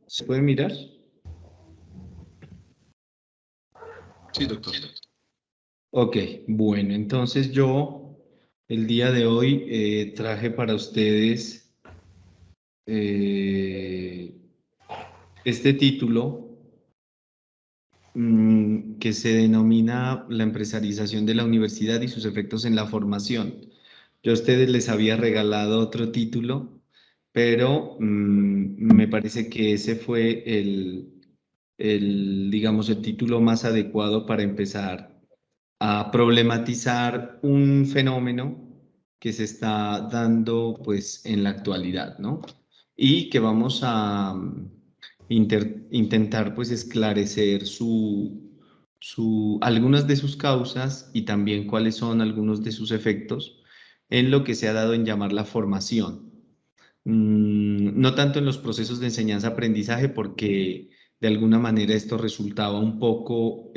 ¿Se puede mirar? Sí, doctor. Ok, bueno, entonces yo el día de hoy traje para ustedes eh, este título que se denomina La empresarización de la universidad y sus efectos en la formación. Yo a ustedes les había regalado otro título, pero me parece que ese fue digamos, el título más adecuado para empezar a problematizar un fenómeno que se está dando pues en la actualidad, ¿no? Y que vamos a intentar pues esclarecer algunas de sus causas y también cuáles son algunos de sus efectos en lo que se ha dado en llamar la formación. No tanto en los procesos de enseñanza-aprendizaje, porque de alguna manera esto resultaba un poco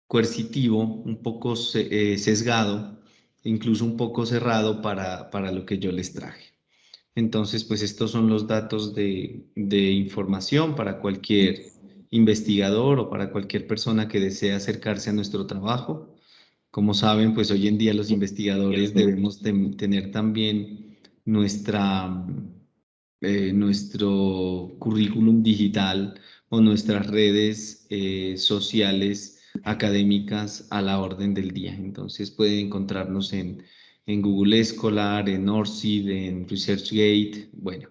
coercitivo, un poco sesgado, incluso un poco cerrado para lo que yo les traje. Entonces, pues estos son los datos de información para cualquier investigador o para cualquier persona que desee acercarse a nuestro trabajo. Como saben, pues hoy en día los investigadores debemos tener también nuestro currículum digital o nuestras redes sociales académicas a la orden del día. Entonces pueden encontrarnos en Google Scholar, en ORCID, en ResearchGate, bueno,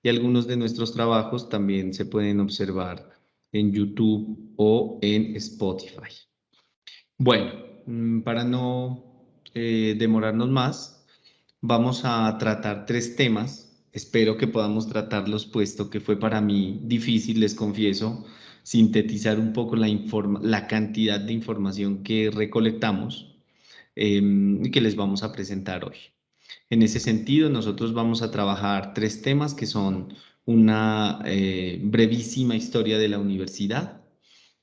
y algunos de nuestros trabajos también se pueden observar en YouTube o en Spotify. Bueno, para no demorarnos más, vamos a tratar tres temas. Espero que podamos tratarlos, puesto que fue para mí difícil, les confieso, sintetizar un poco la cantidad de información que recolectamos y que les vamos a presentar hoy. En ese sentido, nosotros vamos a trabajar tres temas que son una brevísima historia de la universidad,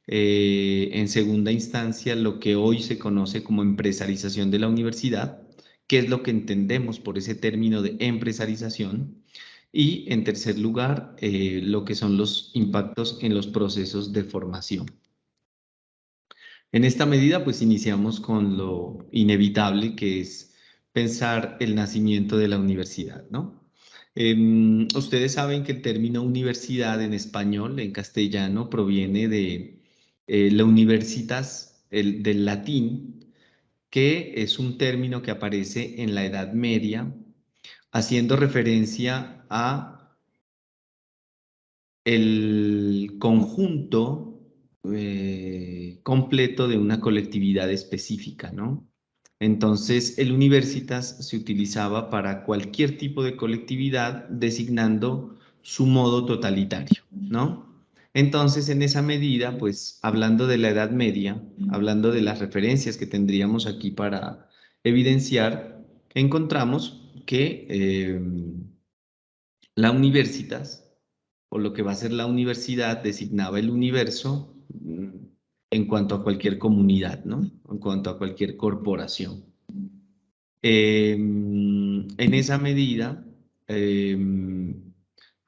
en segunda instancia, lo que hoy se conoce como empresarización de la universidad, qué es lo que entendemos por ese término de empresarización, y en tercer lugar, lo que son los impactos en los procesos de formación. En esta medida, pues iniciamos con lo inevitable, que es pensar el nacimiento de la universidad, ¿no? Ustedes saben que el término universidad en español, en castellano, proviene de la universitas, del latín, que es un término que aparece en la Edad Media, haciendo referencia a el conjunto completo de una colectividad específica, ¿no? Entonces, el universitas se utilizaba para cualquier tipo de colectividad, designando su modo totalitario, ¿no? Entonces, en esa medida, pues, hablando de la Edad Media, hablando de las referencias que tendríamos aquí para evidenciar, encontramos que la universitas, o lo que va a ser la universidad, designaba el universo en cuanto a cualquier comunidad, ¿no? En cuanto a cualquier corporación. En esa medida,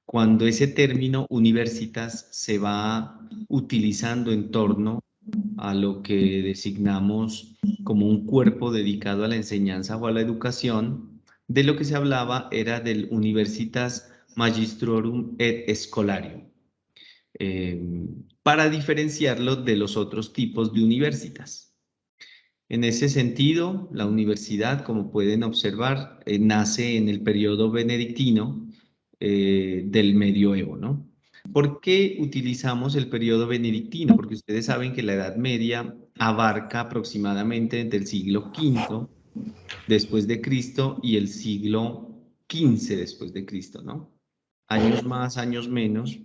cuando ese término universitas se va utilizando en torno a lo que designamos como un cuerpo dedicado a la enseñanza o a la educación, de lo que se hablaba era del Universitas Magistrorum et Scholarium, para diferenciarlo de los otros tipos de universitas. En ese sentido, la universidad, como pueden observar, nace en el periodo benedictino del medioevo, ¿no? ¿Por qué utilizamos el periodo benedictino? Porque ustedes saben que la Edad Media abarca aproximadamente entre el siglo V después de Cristo y el siglo XV después de Cristo, ¿no? Años más, años menos,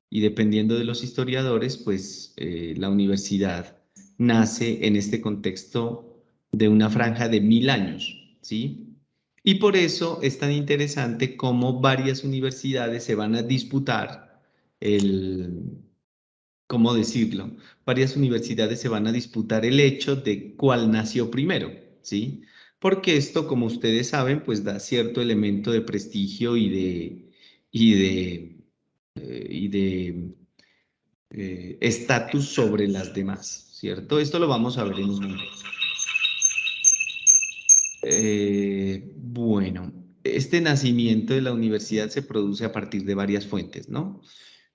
y dependiendo de los historiadores, pues la universidad nace en este contexto de una franja de 1000 años, ¿sí? Y por eso es tan interesante cómo varias universidades se van a disputar ¿cómo decirlo? Varias universidades se van a disputar el hecho de cuál nació primero, ¿sí? Porque esto, como ustedes saben, pues da cierto elemento de prestigio y de estatus sobre las demás, ¿cierto? Esto lo vamos a ver en un momento. Bueno, este nacimiento de la universidad se produce a partir de varias fuentes, ¿no?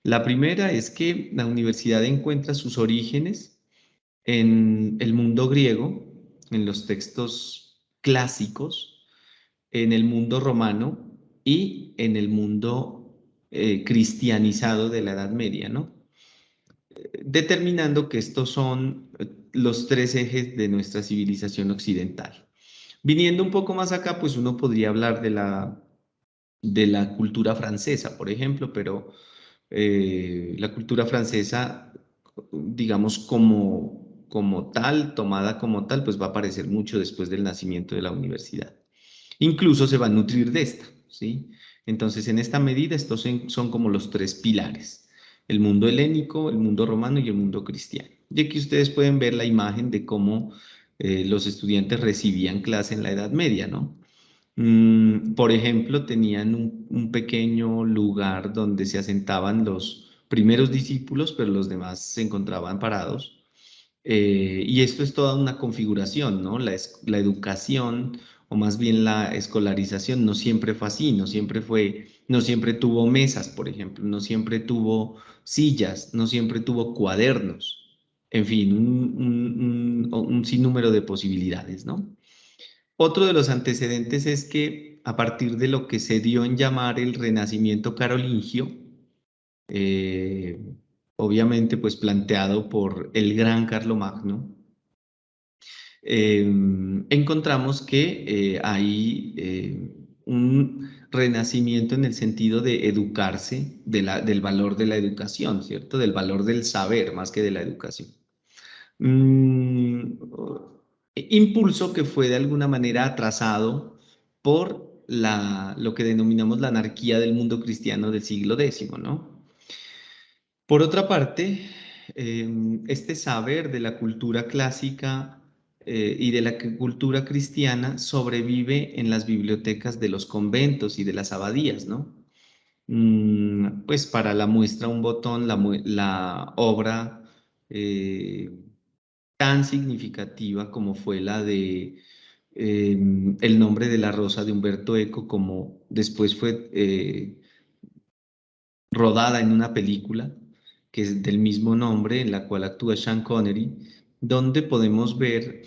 La primera es que la universidad encuentra sus orígenes en el mundo griego, en los textos clásicos, en el mundo romano y en el mundo cristianizado de la Edad Media, ¿no? Determinando que estos son los tres ejes de nuestra civilización occidental. Viniendo un poco más acá, pues uno podría hablar de la cultura francesa, por ejemplo, pero la cultura francesa, digamos, como tal, tomada como tal, pues va a aparecer mucho después del nacimiento de la universidad. Incluso se va a nutrir de esta, ¿sí? Entonces, en esta medida, estos son como los tres pilares: el mundo helénico, el mundo romano y el mundo cristiano. Y aquí ustedes pueden ver la imagen de cómo los estudiantes recibían clase en la Edad Media, ¿no? Por ejemplo, tenían un pequeño lugar donde se asentaban los primeros discípulos, pero los demás se encontraban parados. Y esto es toda una configuración, ¿no? La educación, o más bien la escolarización, no siempre fue así, no siempre tuvo mesas, por ejemplo, no siempre tuvo sillas, no siempre tuvo cuadernos, en fin, un sinnúmero de posibilidades, ¿no? Otro de los antecedentes es que a partir de lo que se dio en llamar el Renacimiento carolingio, eh, obviamente pues planteado por el gran Carlomagno, encontramos que hay un renacimiento en el sentido de educarse, del valor de la educación, ¿cierto? Del valor del saber más que de la educación. Mm, Impulso que fue de alguna manera atrasado por lo que denominamos la anarquía del mundo cristiano del siglo X, ¿no? Por otra parte, este saber de la cultura clásica y de la cultura cristiana sobrevive en las bibliotecas de los conventos y de las abadías, ¿no? Pues para la muestra un botón, la obra tan significativa como fue la de El nombre de la rosa de Humberto Eco, como después fue rodada en una película que es del mismo nombre, en la cual actúa Sean Connery, donde podemos ver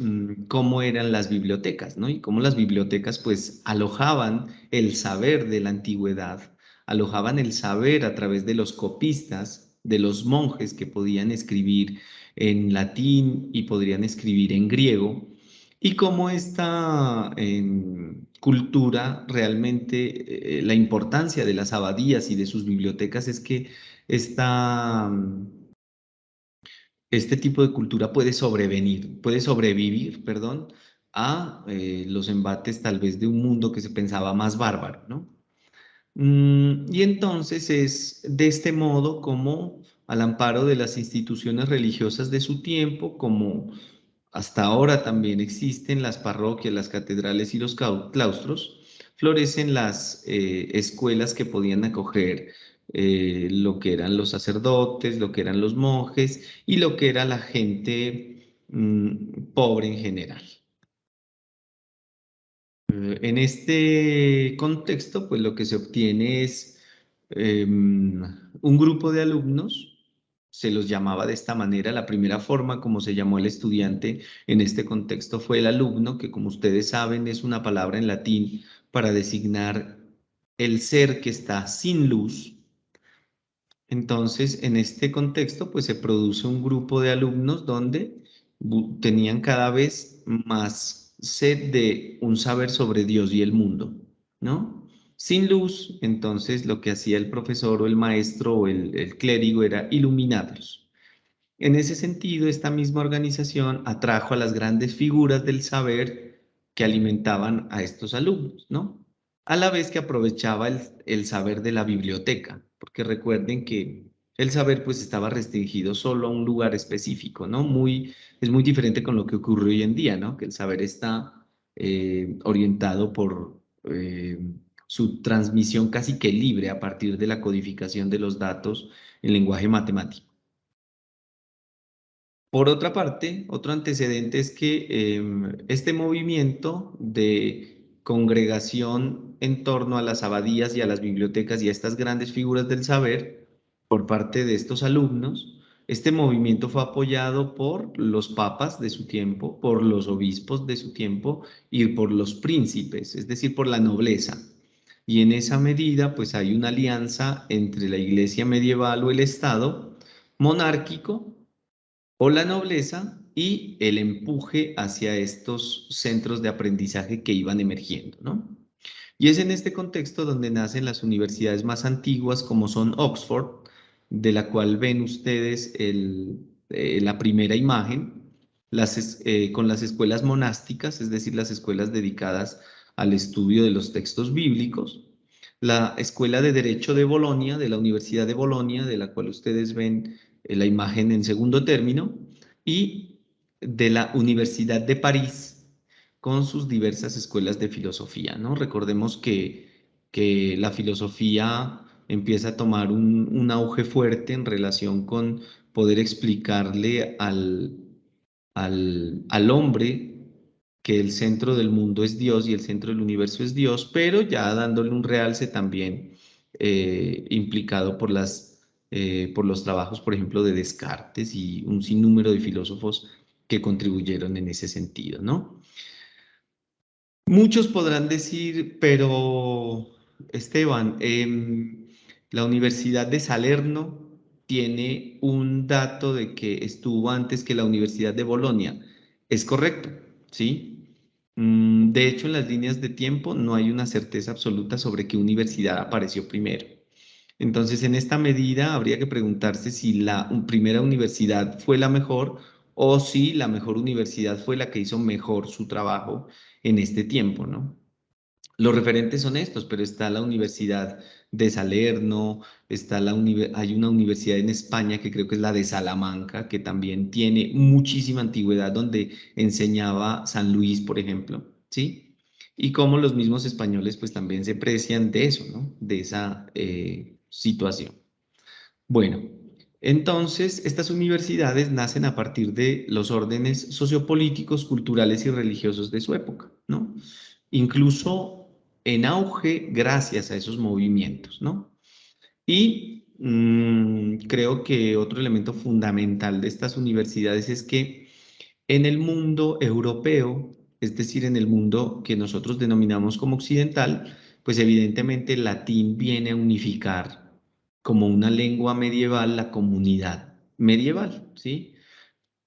cómo eran las bibliotecas, ¿no? Y cómo las bibliotecas pues alojaban el saber de la antigüedad, alojaban el saber a través de los copistas, de los monjes que podían escribir en latín y podrían escribir en griego, y cómo esta cultura realmente, la importancia de las abadías y de sus bibliotecas es que esta, este tipo de cultura puede sobrevivir, perdón, a los embates tal vez de un mundo que se pensaba más bárbaro, ¿no? Y entonces es de este modo como, al amparo de las instituciones religiosas de su tiempo, como hasta ahora también existen las parroquias, las catedrales y los claustros, florecen las escuelas que podían acoger lo que eran los sacerdotes, lo que eran los monjes y lo que era la gente pobre en general. En este contexto, pues lo que se obtiene es un grupo de alumnos, se los llamaba de esta manera. La primera forma como se llamó el estudiante en este contexto fue el alumno, que como ustedes saben es una palabra en latín para designar el ser que está sin luz. Entonces, en este contexto, pues se produce un grupo de alumnos donde tenían cada vez más sed de un saber sobre Dios y el mundo, ¿no? Sin luz, entonces lo que hacía el profesor o el maestro o el clérigo era iluminarlos. En ese sentido, esta misma organización atrajo a las grandes figuras del saber que alimentaban a estos alumnos, ¿no? A la vez que aprovechaba el saber de la biblioteca, porque recuerden que el saber pues estaba restringido solo a un lugar específico, ¿no? Es muy diferente con lo que ocurre hoy en día, ¿no? Que el saber está orientado por su transmisión casi que libre a partir de la codificación de los datos en lenguaje matemático. Por otra parte, otro antecedente es que este movimiento de congregación en torno a las abadías y a las bibliotecas y a estas grandes figuras del saber por parte de estos alumnos, este movimiento fue apoyado por los papas de su tiempo, por los obispos de su tiempo y por los príncipes, es decir, por la nobleza. Y en esa medida, pues hay una alianza entre la iglesia medieval o el Estado monárquico o la nobleza y el empuje hacia estos centros de aprendizaje que iban emergiendo, ¿no? Y es en este contexto donde nacen las universidades más antiguas, como son Oxford, de la cual ven ustedes la primera imagen, con las escuelas monásticas, es decir, las escuelas dedicadas al estudio de los textos bíblicos, la Escuela de Derecho de Bolonia, de la Universidad de Bolonia, de la cual ustedes ven la imagen en segundo término, y de la Universidad de París, con sus diversas escuelas de filosofía, ¿no? Recordemos que la filosofía empieza a tomar un auge fuerte en relación con poder explicarle al hombre que el centro del mundo es Dios y el centro del universo es Dios, pero ya dándole un realce también implicado por los trabajos, por ejemplo, de Descartes y un sinnúmero de filósofos que contribuyeron en ese sentido, ¿no? Muchos podrán decir, pero Esteban, la Universidad de Salerno tiene un dato de que estuvo antes que la Universidad de Bolonia. Es correcto, ¿sí? De hecho, en las líneas de tiempo no hay una certeza absoluta sobre qué universidad apareció primero. Entonces, en esta medida habría que preguntarse si la primera universidad fue la mejor o si la mejor universidad fue la que hizo mejor su trabajo en este tiempo, ¿no? Los referentes son estos, pero está la Universidad de Salerno, hay una universidad en España que creo que es la de Salamanca, que también tiene muchísima antigüedad, donde enseñaba San Luis, por ejemplo, ¿sí? Y cómo los mismos españoles pues también se precian de eso, ¿no? De esa situación. Bueno, entonces estas universidades nacen a partir de los órdenes sociopolíticos, culturales y religiosos de su época, ¿no? Incluso en auge gracias a esos movimientos, ¿no? Y creo que otro elemento fundamental de estas universidades es que en el mundo europeo, es decir, en el mundo que nosotros denominamos como occidental, pues evidentemente el latín viene a unificar como una lengua medieval la comunidad medieval, ¿sí?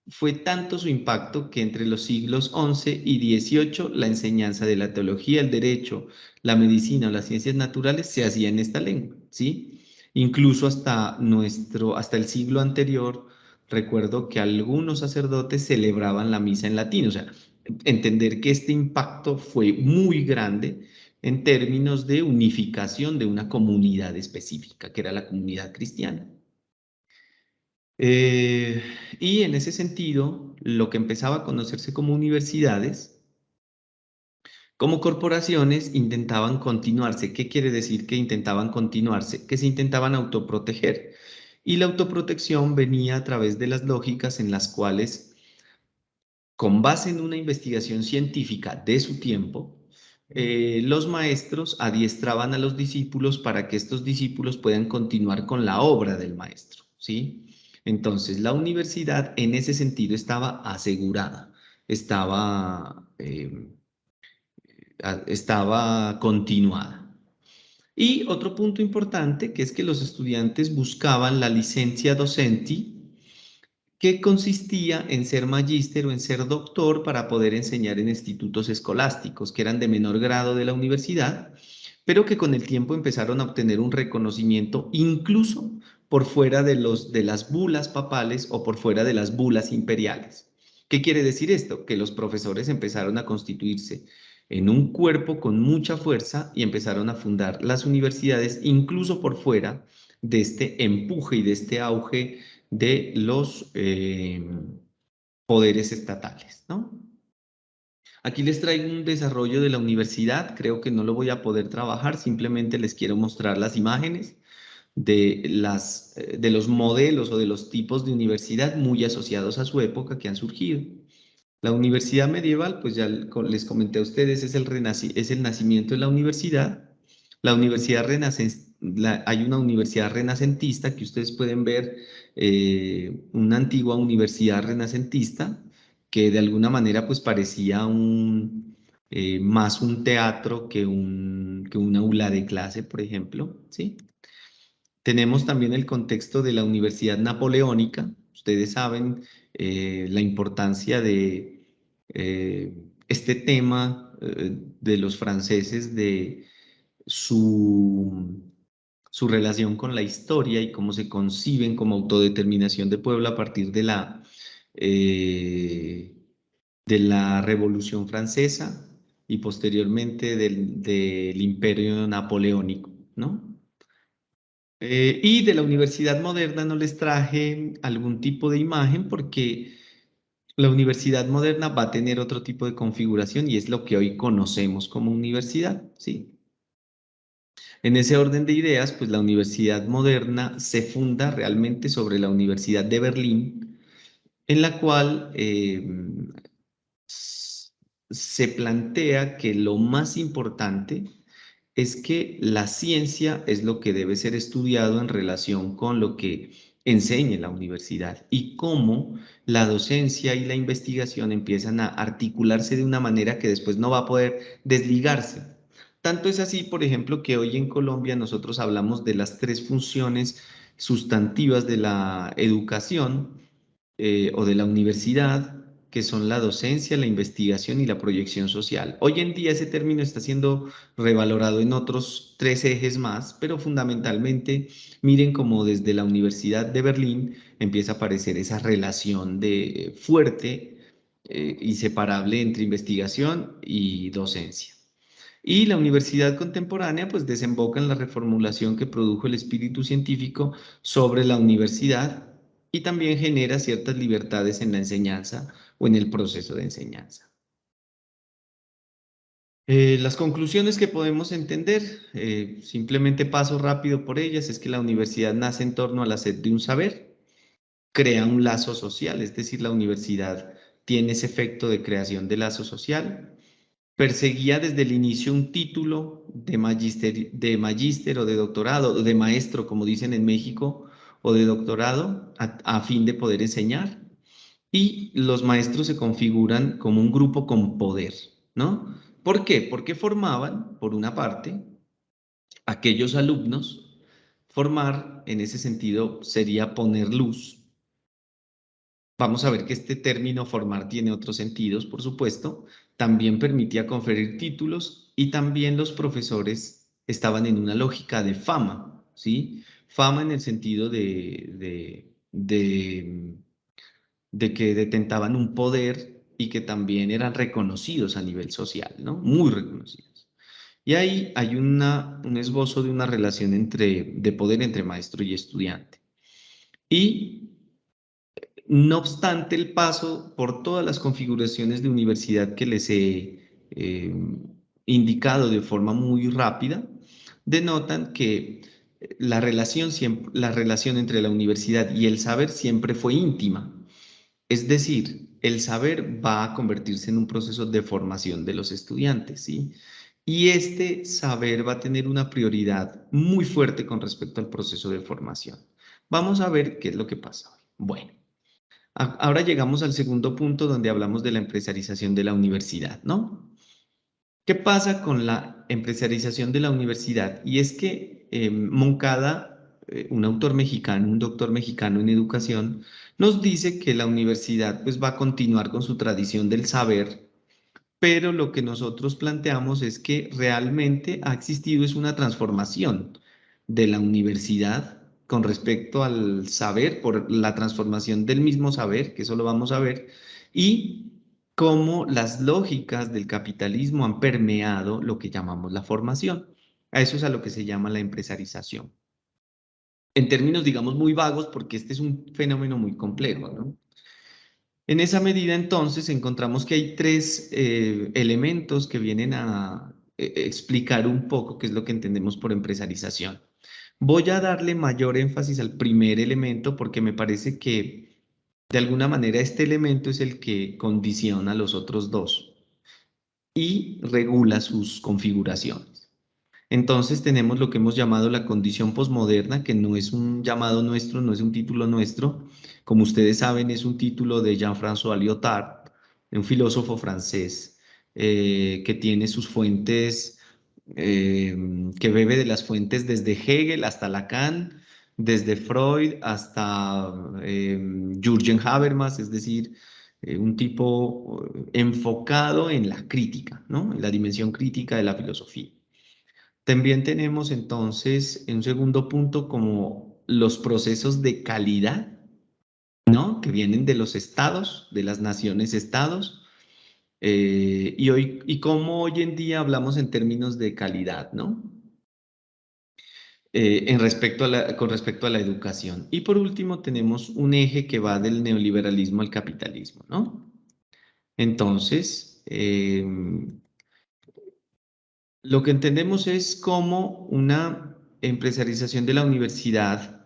Fue tanto su impacto que entre los siglos XI y XVIII la enseñanza de la teología, el derecho, la medicina o las ciencias naturales se hacía en esta lengua, ¿sí? Incluso hasta el siglo anterior, recuerdo que algunos sacerdotes celebraban la misa en latín, o sea, entender que este impacto fue muy grande en términos de unificación de una comunidad específica, que era la comunidad cristiana. Eh, y en ese sentido, lo que empezaba a conocerse como universidades, como corporaciones, intentaban continuarse. ¿Qué quiere decir que intentaban continuarse? Que se intentaban autoproteger. Y la autoprotección venía a través de las lógicas en las cuales, con base en una investigación científica de su tiempo, los maestros adiestraban a los discípulos para que estos discípulos puedan continuar con la obra del maestro, ¿sí? Entonces, la universidad en ese sentido estaba asegurada, estaba continuada. Y otro punto importante, que es que los estudiantes buscaban la licencia docenti, que consistía en ser magíster o en ser doctor para poder enseñar en institutos escolásticos, que eran de menor grado de la universidad, pero que con el tiempo empezaron a obtener un reconocimiento incluso por fuera de las bulas papales o por fuera de las bulas imperiales. ¿Qué quiere decir esto? Que los profesores empezaron a constituirse en un cuerpo con mucha fuerza y empezaron a fundar las universidades incluso por fuera de este empuje y de este auge de los poderes estatales, ¿no? Aquí les traigo un desarrollo de la universidad, creo que no lo voy a poder trabajar, simplemente les quiero mostrar las imágenes de los modelos o de los tipos de universidad muy asociados a su época que han surgido. La universidad medieval, pues ya les comenté a ustedes, es el nacimiento de la universidad. La universidad hay una universidad renacentista que ustedes pueden ver, una antigua universidad renacentista que de alguna manera pues parecía más un teatro que un aula de clase, por ejemplo, ¿sí? Tenemos también el contexto de la Universidad Napoleónica. Ustedes saben la importancia de este tema de los franceses, de su, su relación con la historia y cómo se conciben como autodeterminación de pueblo a partir eh, de la Revolución Francesa y posteriormente del Imperio Napoleónico, ¿no? Y de la universidad moderna no les traje algún tipo de imagen porque la universidad moderna va a tener otro tipo de configuración y es lo que hoy conocemos como universidad, ¿sí? En ese orden de ideas, pues la universidad moderna se funda realmente sobre la Universidad de Berlín, en la cual se plantea que lo más importante es que la ciencia es lo que debe ser estudiado en relación con lo que enseña la universidad y cómo la docencia y la investigación empiezan a articularse de una manera que después no va a poder desligarse. Tanto es así, por ejemplo, que hoy en Colombia nosotros hablamos de las tres funciones sustantivas de la educación o de la universidad, que son la docencia, la investigación y la proyección social. Hoy en día ese término está siendo revalorado en otros tres ejes más, pero fundamentalmente miren cómo desde la Universidad de Berlín empieza a aparecer esa relación de fuerte, inseparable entre investigación y docencia. Y la universidad contemporánea pues desemboca en la reformulación que produjo el espíritu científico sobre la universidad y también genera ciertas libertades en la enseñanza o en el proceso de enseñanza. Las conclusiones que podemos entender, simplemente paso rápido por ellas, es que la universidad nace en torno a la sed de un saber, crea un lazo social, es decir, la universidad tiene ese efecto de creación de lazo social. Perseguía desde el inicio un título de magíster o de doctorado, o de maestro, como dicen en México, o de doctorado, a fin de poder enseñar. Y los maestros se configuran como un grupo con poder, ¿no? ¿Por qué? Porque formaban, por una parte, aquellos alumnos. Formar, en ese sentido, sería poner luz. Vamos a ver que este término formar tiene otros sentidos, por supuesto. También permitía conferir títulos y también los profesores estaban en una lógica de fama, ¿sí? Fama en el sentido de que detentaban un poder y que también eran reconocidos a nivel social, ¿no? Muy reconocidos. Y ahí hay un esbozo de una relación de poder entre maestro y estudiante. Y no obstante, el paso por todas las configuraciones de universidad que les he indicado de forma muy rápida, denotan que la relación entre la universidad y el saber siempre fue íntima. Es decir, el saber va a convertirse en un proceso de formación de los estudiantes, ¿sí? Y este saber va a tener una prioridad muy fuerte con respecto al proceso de formación. Vamos a ver qué es lo que pasa hoy. Bueno. Ahora llegamos al segundo punto donde hablamos de la empresarización de la universidad, ¿no? ¿Qué pasa con la empresarización de la universidad? Y es que Moncada, un autor mexicano, un doctor mexicano en educación, nos dice que la universidad pues va a continuar con su tradición del saber, pero lo que nosotros planteamos es que realmente ha existido es una transformación de la universidad con respecto al saber, por la transformación del mismo saber, que eso lo vamos a ver, y cómo las lógicas del capitalismo han permeado lo que llamamos la formación. A eso es a lo que se llama la empresarización. En términos, digamos, muy vagos, porque este es un fenómeno muy complejo, ¿no? En esa medida, entonces, encontramos que hay tres elementos que vienen a explicar un poco qué es lo que entendemos por empresarización. Voy a darle mayor énfasis al primer elemento porque me parece que, de alguna manera, este elemento es el que condiciona a los otros dos y regula sus configuraciones. Entonces tenemos lo que hemos llamado la condición posmoderna, que no es un llamado nuestro, no es un título nuestro. Como ustedes saben, es un título de Jean-François Lyotard, un filósofo francés que tiene sus fuentes, que bebe de las fuentes desde Hegel hasta Lacan, desde Freud hasta Jürgen Habermas, es decir, un tipo enfocado en la crítica, ¿no? En la dimensión crítica de la filosofía. También tenemos entonces, en un segundo punto, como los procesos de calidad, ¿no? Que vienen de los estados, de las naciones-estados, y cómo hoy en día hablamos en términos de calidad, ¿no? Con respecto a la educación. Y por último, tenemos un eje que va del neoliberalismo al capitalismo, ¿no? Entonces, lo que entendemos es cómo una empresarización de la universidad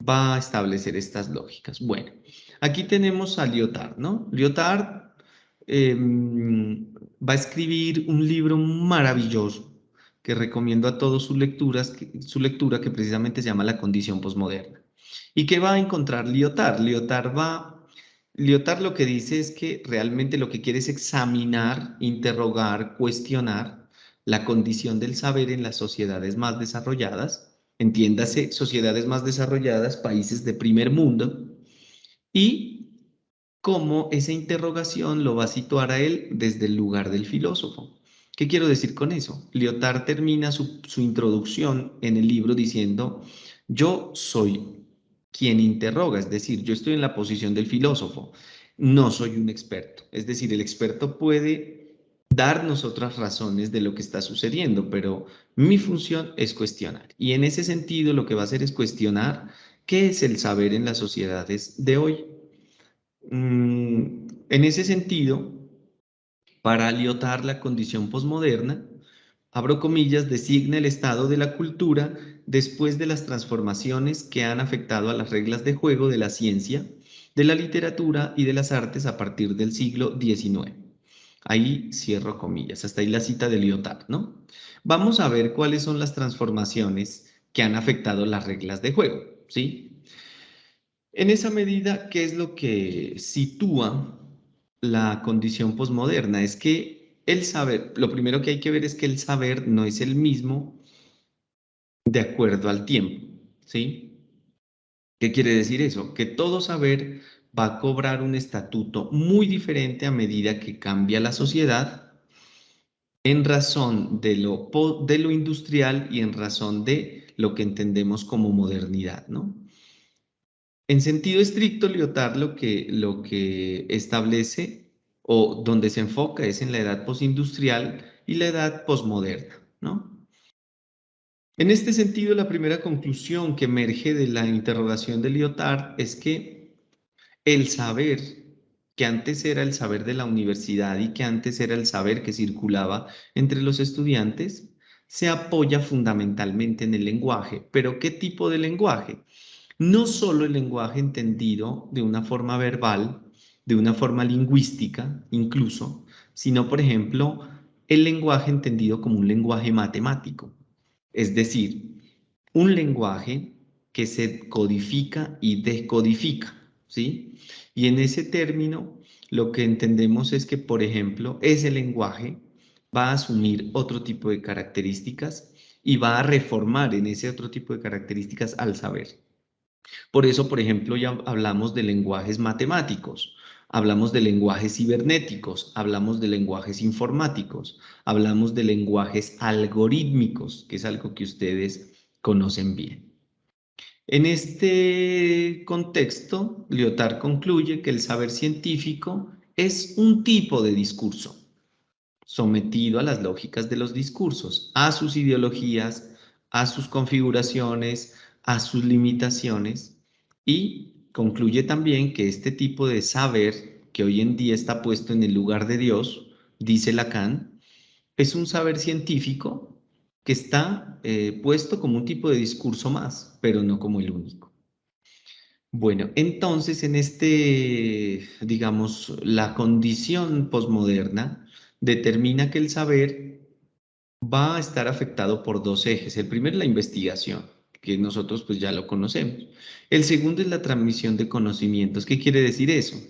va a establecer estas lógicas. Bueno, aquí tenemos a Lyotard, ¿no? Lyotard va a escribir un libro maravilloso que recomiendo a todos su lectura, que precisamente se llama La condición posmoderna. ¿Y qué va a encontrar Lyotard? Lyotard lo que dice es que realmente lo que quiere es examinar, interrogar, cuestionar la condición del saber en las sociedades más desarrolladas, entiéndase, sociedades más desarrolladas, países de primer mundo, y cómo esa interrogación lo va a situar a él desde el lugar del filósofo. ¿Qué quiero decir con eso? Lyotard termina su introducción en el libro diciendo, yo soy quien interroga, es decir, yo estoy en la posición del filósofo, no soy un experto. Es decir, el experto puede darnos otras razones de lo que está sucediendo, pero mi función es cuestionar. Y en ese sentido lo que va a hacer es cuestionar qué es el saber en las sociedades de hoy. En ese sentido, para Lyotard, la condición posmoderna, abro comillas, designa el estado de la cultura después de las transformaciones que han afectado a las reglas de juego de la ciencia, de la literatura y de las artes a partir del siglo XIX. Ahí cierro comillas, hasta ahí la cita de Lyotard, ¿no? Vamos a ver cuáles son las transformaciones que han afectado las reglas de juego, ¿sí? En esa medida, ¿qué es lo que sitúa la condición posmoderna? Es que el saber, lo primero que hay que ver es que el saber no es el mismo de acuerdo al tiempo, ¿sí? ¿Qué quiere decir eso? Que todo saber va a cobrar un estatuto muy diferente a medida que cambia la sociedad en razón de lo industrial y en razón de lo que entendemos como modernidad, ¿no? En sentido estricto, Lyotard lo que establece o donde se enfoca es en la edad postindustrial y la edad posmoderna, ¿no? En este sentido, la primera conclusión que emerge de la interrogación de Lyotard es que el saber, que antes era el saber de la universidad y que antes era el saber que circulaba entre los estudiantes, se apoya fundamentalmente en el lenguaje. ¿Pero qué tipo de lenguaje? No solo el lenguaje entendido de una forma verbal, de una forma lingüística incluso, sino, por ejemplo, el lenguaje entendido como un lenguaje matemático, es decir, un lenguaje que se codifica y descodifica, ¿sí? Y en ese término, lo que entendemos es que, por ejemplo, ese lenguaje va a asumir otro tipo de características y va a reformar en ese otro tipo de características al saber. Por eso, por ejemplo, ya hablamos de lenguajes matemáticos, hablamos de lenguajes cibernéticos, hablamos de lenguajes informáticos, hablamos de lenguajes algorítmicos, que es algo que ustedes conocen bien. En este contexto, Lyotard concluye que el saber científico es un tipo de discurso sometido a las lógicas de los discursos, a sus ideologías, a sus configuraciones, a sus limitaciones, y concluye también que este tipo de saber que hoy en día está puesto en el lugar de Dios, dice Lacan, es un saber científico que está puesto como un tipo de discurso más, pero no como el único. Bueno, entonces en digamos, la condición posmoderna determina que el saber va a estar afectado por dos ejes. El primero es la investigación, que nosotros pues ya lo conocemos. El segundo es la transmisión de conocimientos. ¿Qué quiere decir eso?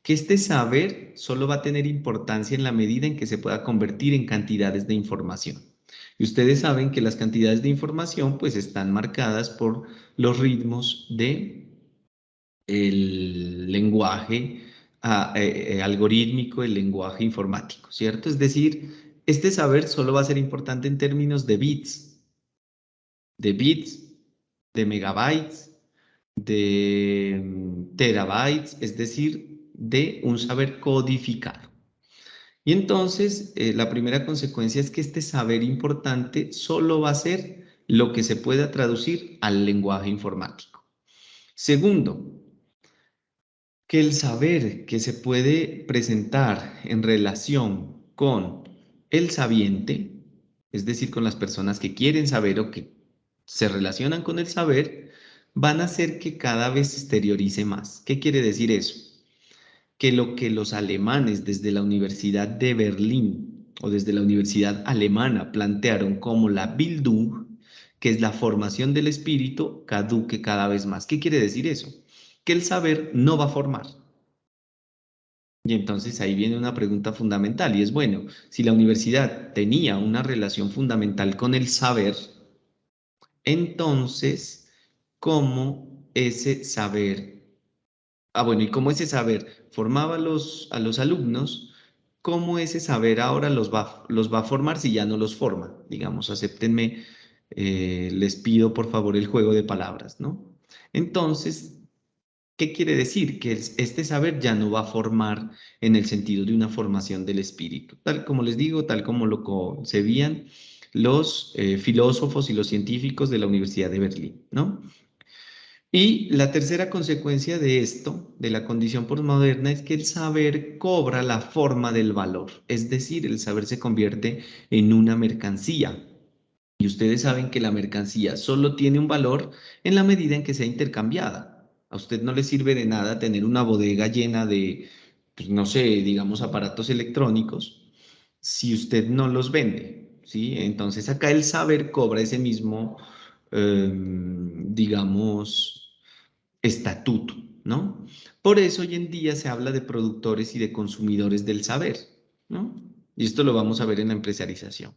Que este saber solo va a tener importancia en la medida en que se pueda convertir en cantidades de información. Y ustedes saben que las cantidades de información pues están marcadas por los ritmos de el lenguaje algorítmico, el lenguaje informático, ¿cierto? Es decir, este saber solo va a ser importante en términos de bits, de megabytes, de terabytes, es decir, de un saber codificado. Y entonces, la primera consecuencia es que este saber importante solo va a ser lo que se pueda traducir al lenguaje informático. Segundo, que el saber que se puede presentar en relación con el sabiente, es decir, con las personas que quieren saber o que se relacionan con el saber, van a hacer que cada vez se exteriorice más. ¿Qué quiere decir eso? Que lo que los alemanes desde la Universidad de Berlín o desde la Universidad Alemana plantearon como la Bildung, que es la formación del espíritu, caduque cada vez más. ¿Qué quiere decir eso? Que el saber no va a formar. Y entonces ahí viene una pregunta fundamental y es, bueno, si la universidad tenía una relación fundamental con el saber, entonces, ¿cómo ese saber, bueno, y cómo ese saber formaba a los alumnos, cómo ese saber ahora los va a formar si ya no los forma? Digamos, acéptenme, les pido por favor el juego de palabras, ¿no? Entonces, ¿qué quiere decir? Que este saber ya no va a formar en el sentido de una formación del espíritu, tal como les digo, tal como lo concebían los filósofos y los científicos de la Universidad de Berlín, ¿no? Y la tercera consecuencia de esto, de la condición postmoderna, es que el saber cobra la forma del valor, es decir, el saber se convierte en una mercancía. Y ustedes saben que la mercancía solo tiene un valor en la medida en que sea intercambiada. A usted no le sirve de nada tener una bodega llena de, pues, no sé, digamos, aparatos electrónicos si usted no los vende, ¿sí? Entonces acá el saber cobra ese mismo, digamos, estatuto, ¿no? Por eso hoy en día se habla de productores y de consumidores del saber, ¿no? Y esto lo vamos a ver en la empresarización.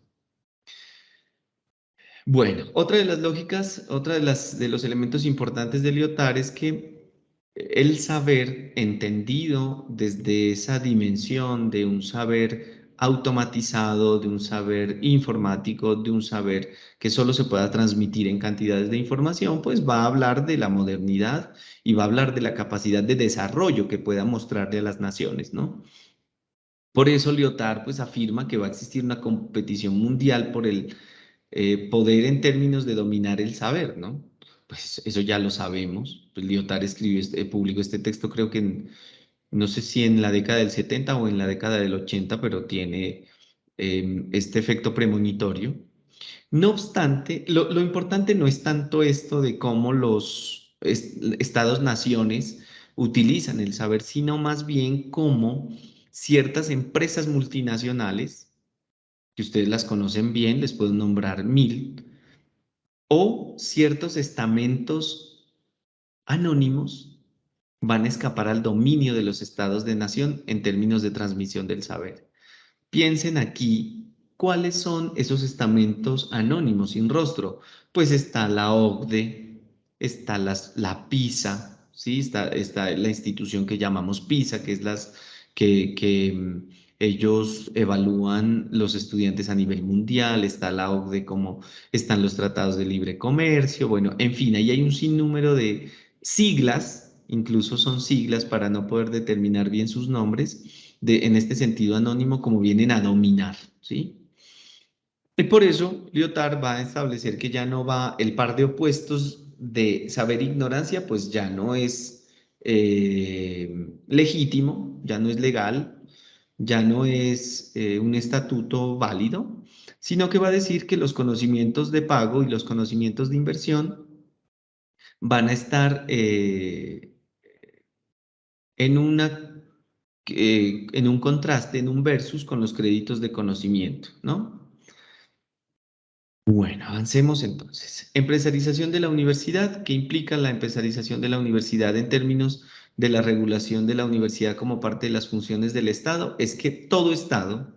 Bueno, otra de las lógicas, otra de los elementos importantes de Lyotard es que el saber entendido desde esa dimensión de un saber automatizado, de un saber informático, de un saber que solo se pueda transmitir en cantidades de información, pues va a hablar de la modernidad y va a hablar de la capacidad de desarrollo que pueda mostrarle a las naciones, ¿no? Por eso Lyotard pues afirma que va a existir una competición mundial por el poder en términos de dominar el saber, ¿no? Pues eso ya lo sabemos. Pues Lyotard escribió, publicó este texto creo que no sé si en la década del 70 o en la década del 80, pero tiene este efecto premonitorio. No obstante, lo importante no es tanto esto de cómo los estados-naciones utilizan el saber, sino más bien cómo ciertas empresas multinacionales, que ustedes las conocen bien, les puedo nombrar 1000, o ciertos estamentos anónimos van a escapar al dominio de los estados de nación en términos de transmisión del saber. Piensen aquí, ¿cuáles son esos estamentos anónimos sin rostro? Pues está la OCDE, está la PISA, ¿sí? Está la institución que llamamos PISA, que es ellos evalúan los estudiantes a nivel mundial, está la OCDE como están los tratados de libre comercio, bueno, en fin, ahí hay un sinnúmero de siglas, incluso son siglas para no poder determinar bien sus nombres, en este sentido anónimo como vienen a dominar, ¿sí? Y por eso Lyotard va a establecer que ya no va, el par de opuestos de saber e ignorancia, pues ya no es legítimo, ya no es legal, ya no es un estatuto válido, sino que va a decir que los conocimientos de pago y los conocimientos de inversión van a estar en en un contraste, en un versus con los créditos de conocimiento, ¿no? Bueno, avancemos entonces. Empresarización de la universidad. ¿Qué implica la empresarización de la universidad en términos de la regulación de la universidad como parte de las funciones del Estado? Es que todo Estado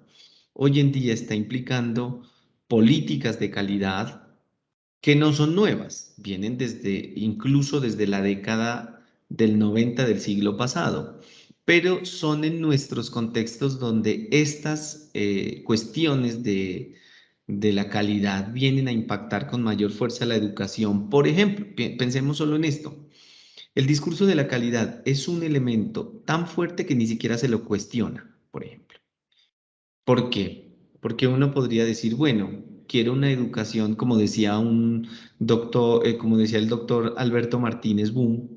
hoy en día está implicando políticas de calidad que no son nuevas, vienen incluso desde la década del 90 del siglo pasado, pero son en nuestros contextos donde estas cuestiones de la calidad vienen a impactar con mayor fuerza la educación. Por ejemplo, pensemos solo en esto. El discurso de la calidad es un elemento tan fuerte que ni siquiera se lo cuestiona, por ejemplo. ¿Por qué? Porque uno podría decir, bueno, quiero una educación, como decía un doctor, como decía el doctor Alberto Martínez Boom,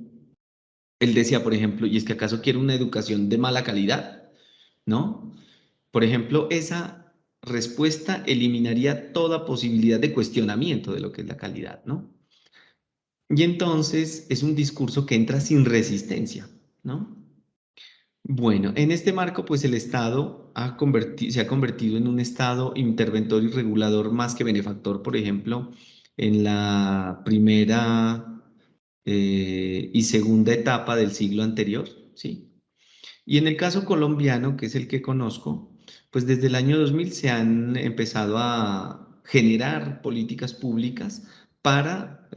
él decía, por ejemplo, y es que acaso quiero una educación de mala calidad, ¿no? Por ejemplo, esa respuesta eliminaría toda posibilidad de cuestionamiento de lo que es la calidad, ¿no? Y entonces es un discurso que entra sin resistencia, ¿no? Bueno, en este marco, pues el Estado se ha convertido en un Estado interventor y regulador más que benefactor, por ejemplo, en la primera y segunda etapa del siglo anterior, ¿sí? Y en el caso colombiano, que es el que conozco, pues desde el año 2000 se han empezado a generar políticas públicas para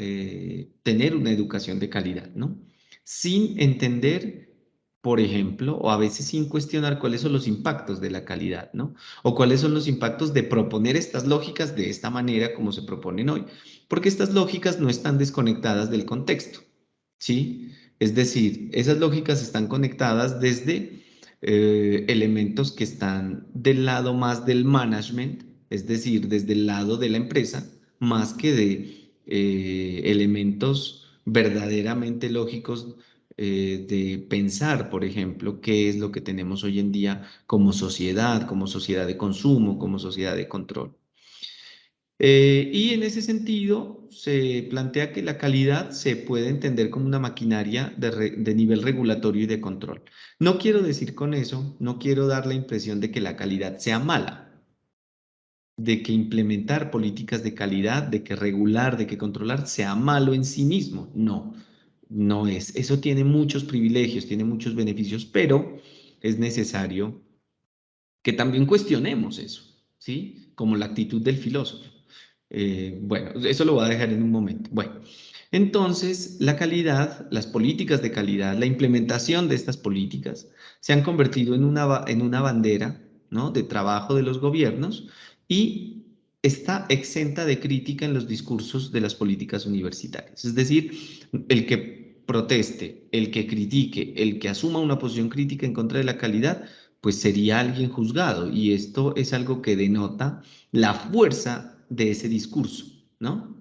tener una educación de calidad, ¿no? Sin entender, por ejemplo, o a veces sin cuestionar cuáles son los impactos de la calidad, ¿no? O cuáles son los impactos de proponer estas lógicas de esta manera como se proponen hoy, porque estas lógicas no están desconectadas del contexto, ¿sí? Es decir, esas lógicas están conectadas desde elementos que están del lado más del management, es decir, desde el lado de la empresa, más que de elementos verdaderamente lógicos de pensar, por ejemplo, qué es lo que tenemos hoy en día como sociedad de consumo, como sociedad de control. Y en ese sentido, se plantea que la calidad se puede entender como una maquinaria de nivel regulatorio y de control. No quiero decir con eso, no quiero dar la impresión de que la calidad sea mala, de que implementar políticas de calidad, de que regular, de que controlar sea malo en sí mismo. No, no es. Eso tiene muchos privilegios, tiene muchos beneficios, pero es necesario que también cuestionemos eso, ¿sí? Como la actitud del filósofo. Bueno, eso lo voy a dejar en un momento. Bueno, entonces la calidad, las políticas de calidad, la implementación de estas políticas se han convertido en una bandera, ¿no? De trabajo de los gobiernos y está exenta de crítica en los discursos de las políticas universitarias. Es decir, el que proteste, el que critique, el que asuma una posición crítica en contra de la calidad, pues sería alguien juzgado y esto es algo que denota la fuerza de ese discurso, ¿no?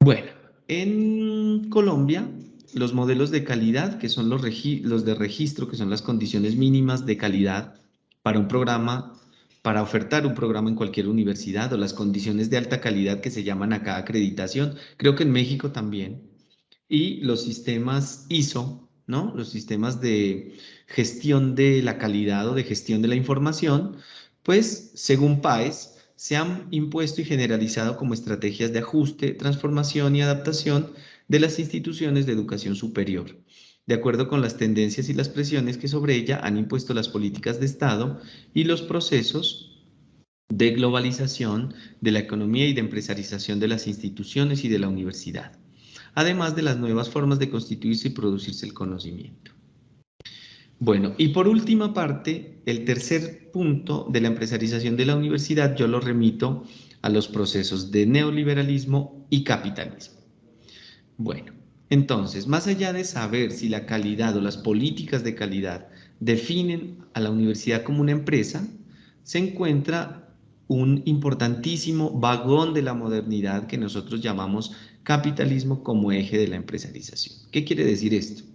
Bueno, en Colombia, los modelos de calidad, que son los de registro, que son las condiciones mínimas de calidad para un programa, para ofertar un programa en cualquier universidad, o las condiciones de alta calidad que se llaman acá acreditación, creo que en México también, y los sistemas ISO, ¿no? Los sistemas de gestión de la calidad o de gestión de la información, pues según PAES, se han impuesto y generalizado como estrategias de ajuste, transformación y adaptación de las instituciones de educación superior, de acuerdo con las tendencias y las presiones que sobre ella han impuesto las políticas de Estado y los procesos de globalización de la economía y de empresarización de las instituciones y de la universidad, además de las nuevas formas de constituirse y producirse el conocimiento. Bueno, y por última parte, el tercer punto de la empresarización de la universidad, yo lo remito a los procesos de neoliberalismo y capitalismo. Bueno, entonces, más allá de saber si la calidad o las políticas de calidad definen a la universidad como una empresa, se encuentra un importantísimo vagón de la modernidad que nosotros llamamos capitalismo como eje de la empresarización. ¿Qué quiere decir esto?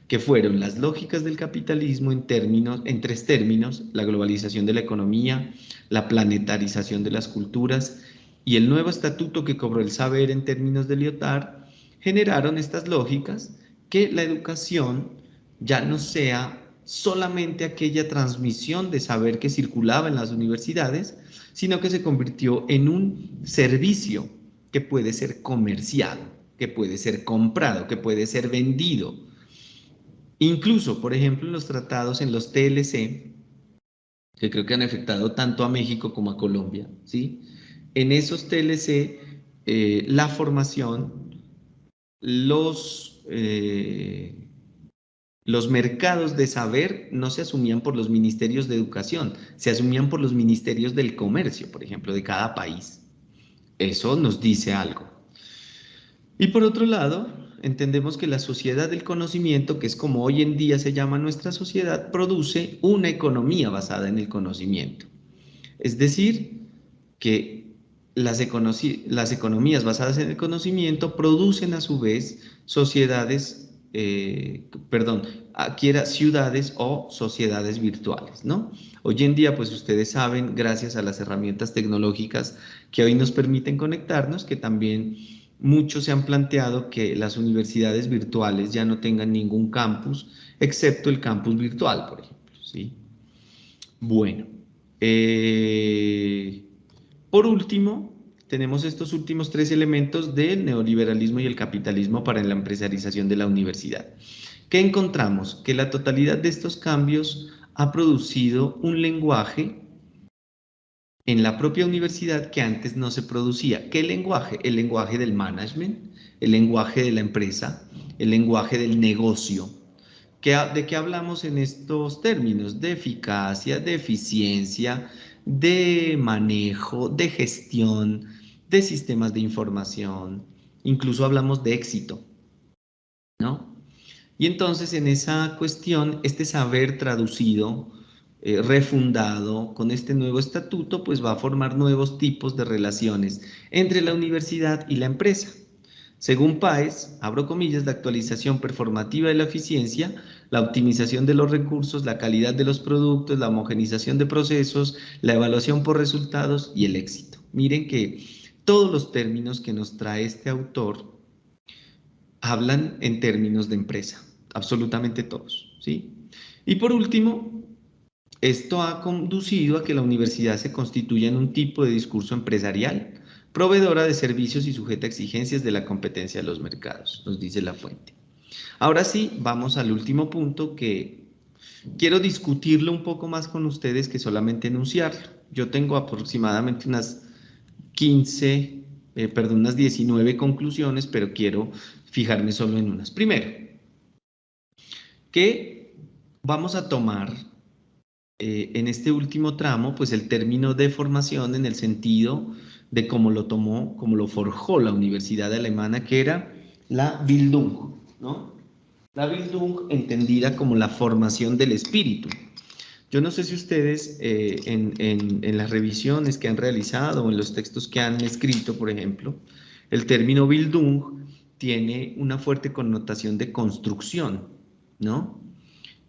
que fueron las lógicas del capitalismo en tres términos: la globalización de la economía, la planetarización de las culturas y el nuevo estatuto que cobró el saber en términos de Lyotard, generaron estas lógicas que la educación ya no sea solamente aquella transmisión de saber que circulaba en las universidades, sino que se convirtió en un servicio que puede ser comerciado, que puede ser comprado, que puede ser vendido. Incluso, por ejemplo, en los tratados, en los TLC, que creo que han afectado tanto a México como a Colombia, ¿sí? En esos TLC, la formación, los, eh, los mercados de saber no se asumían por los ministerios de educación, se asumían por los ministerios del comercio, por ejemplo, de cada país. Eso nos dice algo. Y por otro lado, entendemos que la sociedad del conocimiento, que es como hoy en día se llama nuestra sociedad, produce una economía basada en el conocimiento. Es decir, que las economías basadas en el conocimiento producen a su vez sociedades, adquiera ciudades o sociedades virtuales, ¿no? Hoy en día, pues ustedes saben, gracias a las herramientas tecnológicas que hoy nos permiten conectarnos, que también muchos se han planteado que las universidades virtuales ya no tengan ningún campus, excepto el campus virtual, por ejemplo, ¿sí? Bueno, eh, por último, tenemos estos últimos tres elementos del neoliberalismo y el capitalismo para la empresarización de la universidad. ¿Qué encontramos? Que la totalidad de estos cambios ha producido un lenguaje en la propia universidad que antes no se producía. ¿Qué lenguaje? El lenguaje del management, el lenguaje de la empresa, el lenguaje del negocio. ¿De qué hablamos en estos términos? De eficacia, de eficiencia, de manejo, de gestión, de sistemas de información. Incluso hablamos de éxito, ¿no? Y entonces en esa cuestión, este saber traducido, refundado con este nuevo estatuto, pues va a formar nuevos tipos de relaciones entre la universidad y la empresa. Según Páez, abro comillas, la actualización performativa de la eficiencia, la optimización de los recursos, la calidad de los productos, la homogenización de procesos, la evaluación por resultados y el éxito. Miren que todos los términos que nos trae este autor hablan en términos de empresa, absolutamente todos, ¿sí? Y por último, esto ha conducido a que la universidad se constituya en un tipo de discurso empresarial, proveedora de servicios y sujeta a exigencias de la competencia de los mercados, nos dice la fuente. Ahora sí, vamos al último punto que quiero discutirlo un poco más con ustedes que solamente enunciarlo. Yo tengo aproximadamente unas 19 conclusiones, pero quiero fijarme solo en unas. Primero, que vamos a tomar en este último tramo, pues el término de formación en el sentido de cómo lo tomó, cómo lo forjó la universidad alemana, que era la Bildung, ¿no? La Bildung entendida como la formación del espíritu. Yo no sé si ustedes en las revisiones que han realizado o en los textos que han escrito, por ejemplo, el término Bildung tiene una fuerte connotación de construcción, ¿no?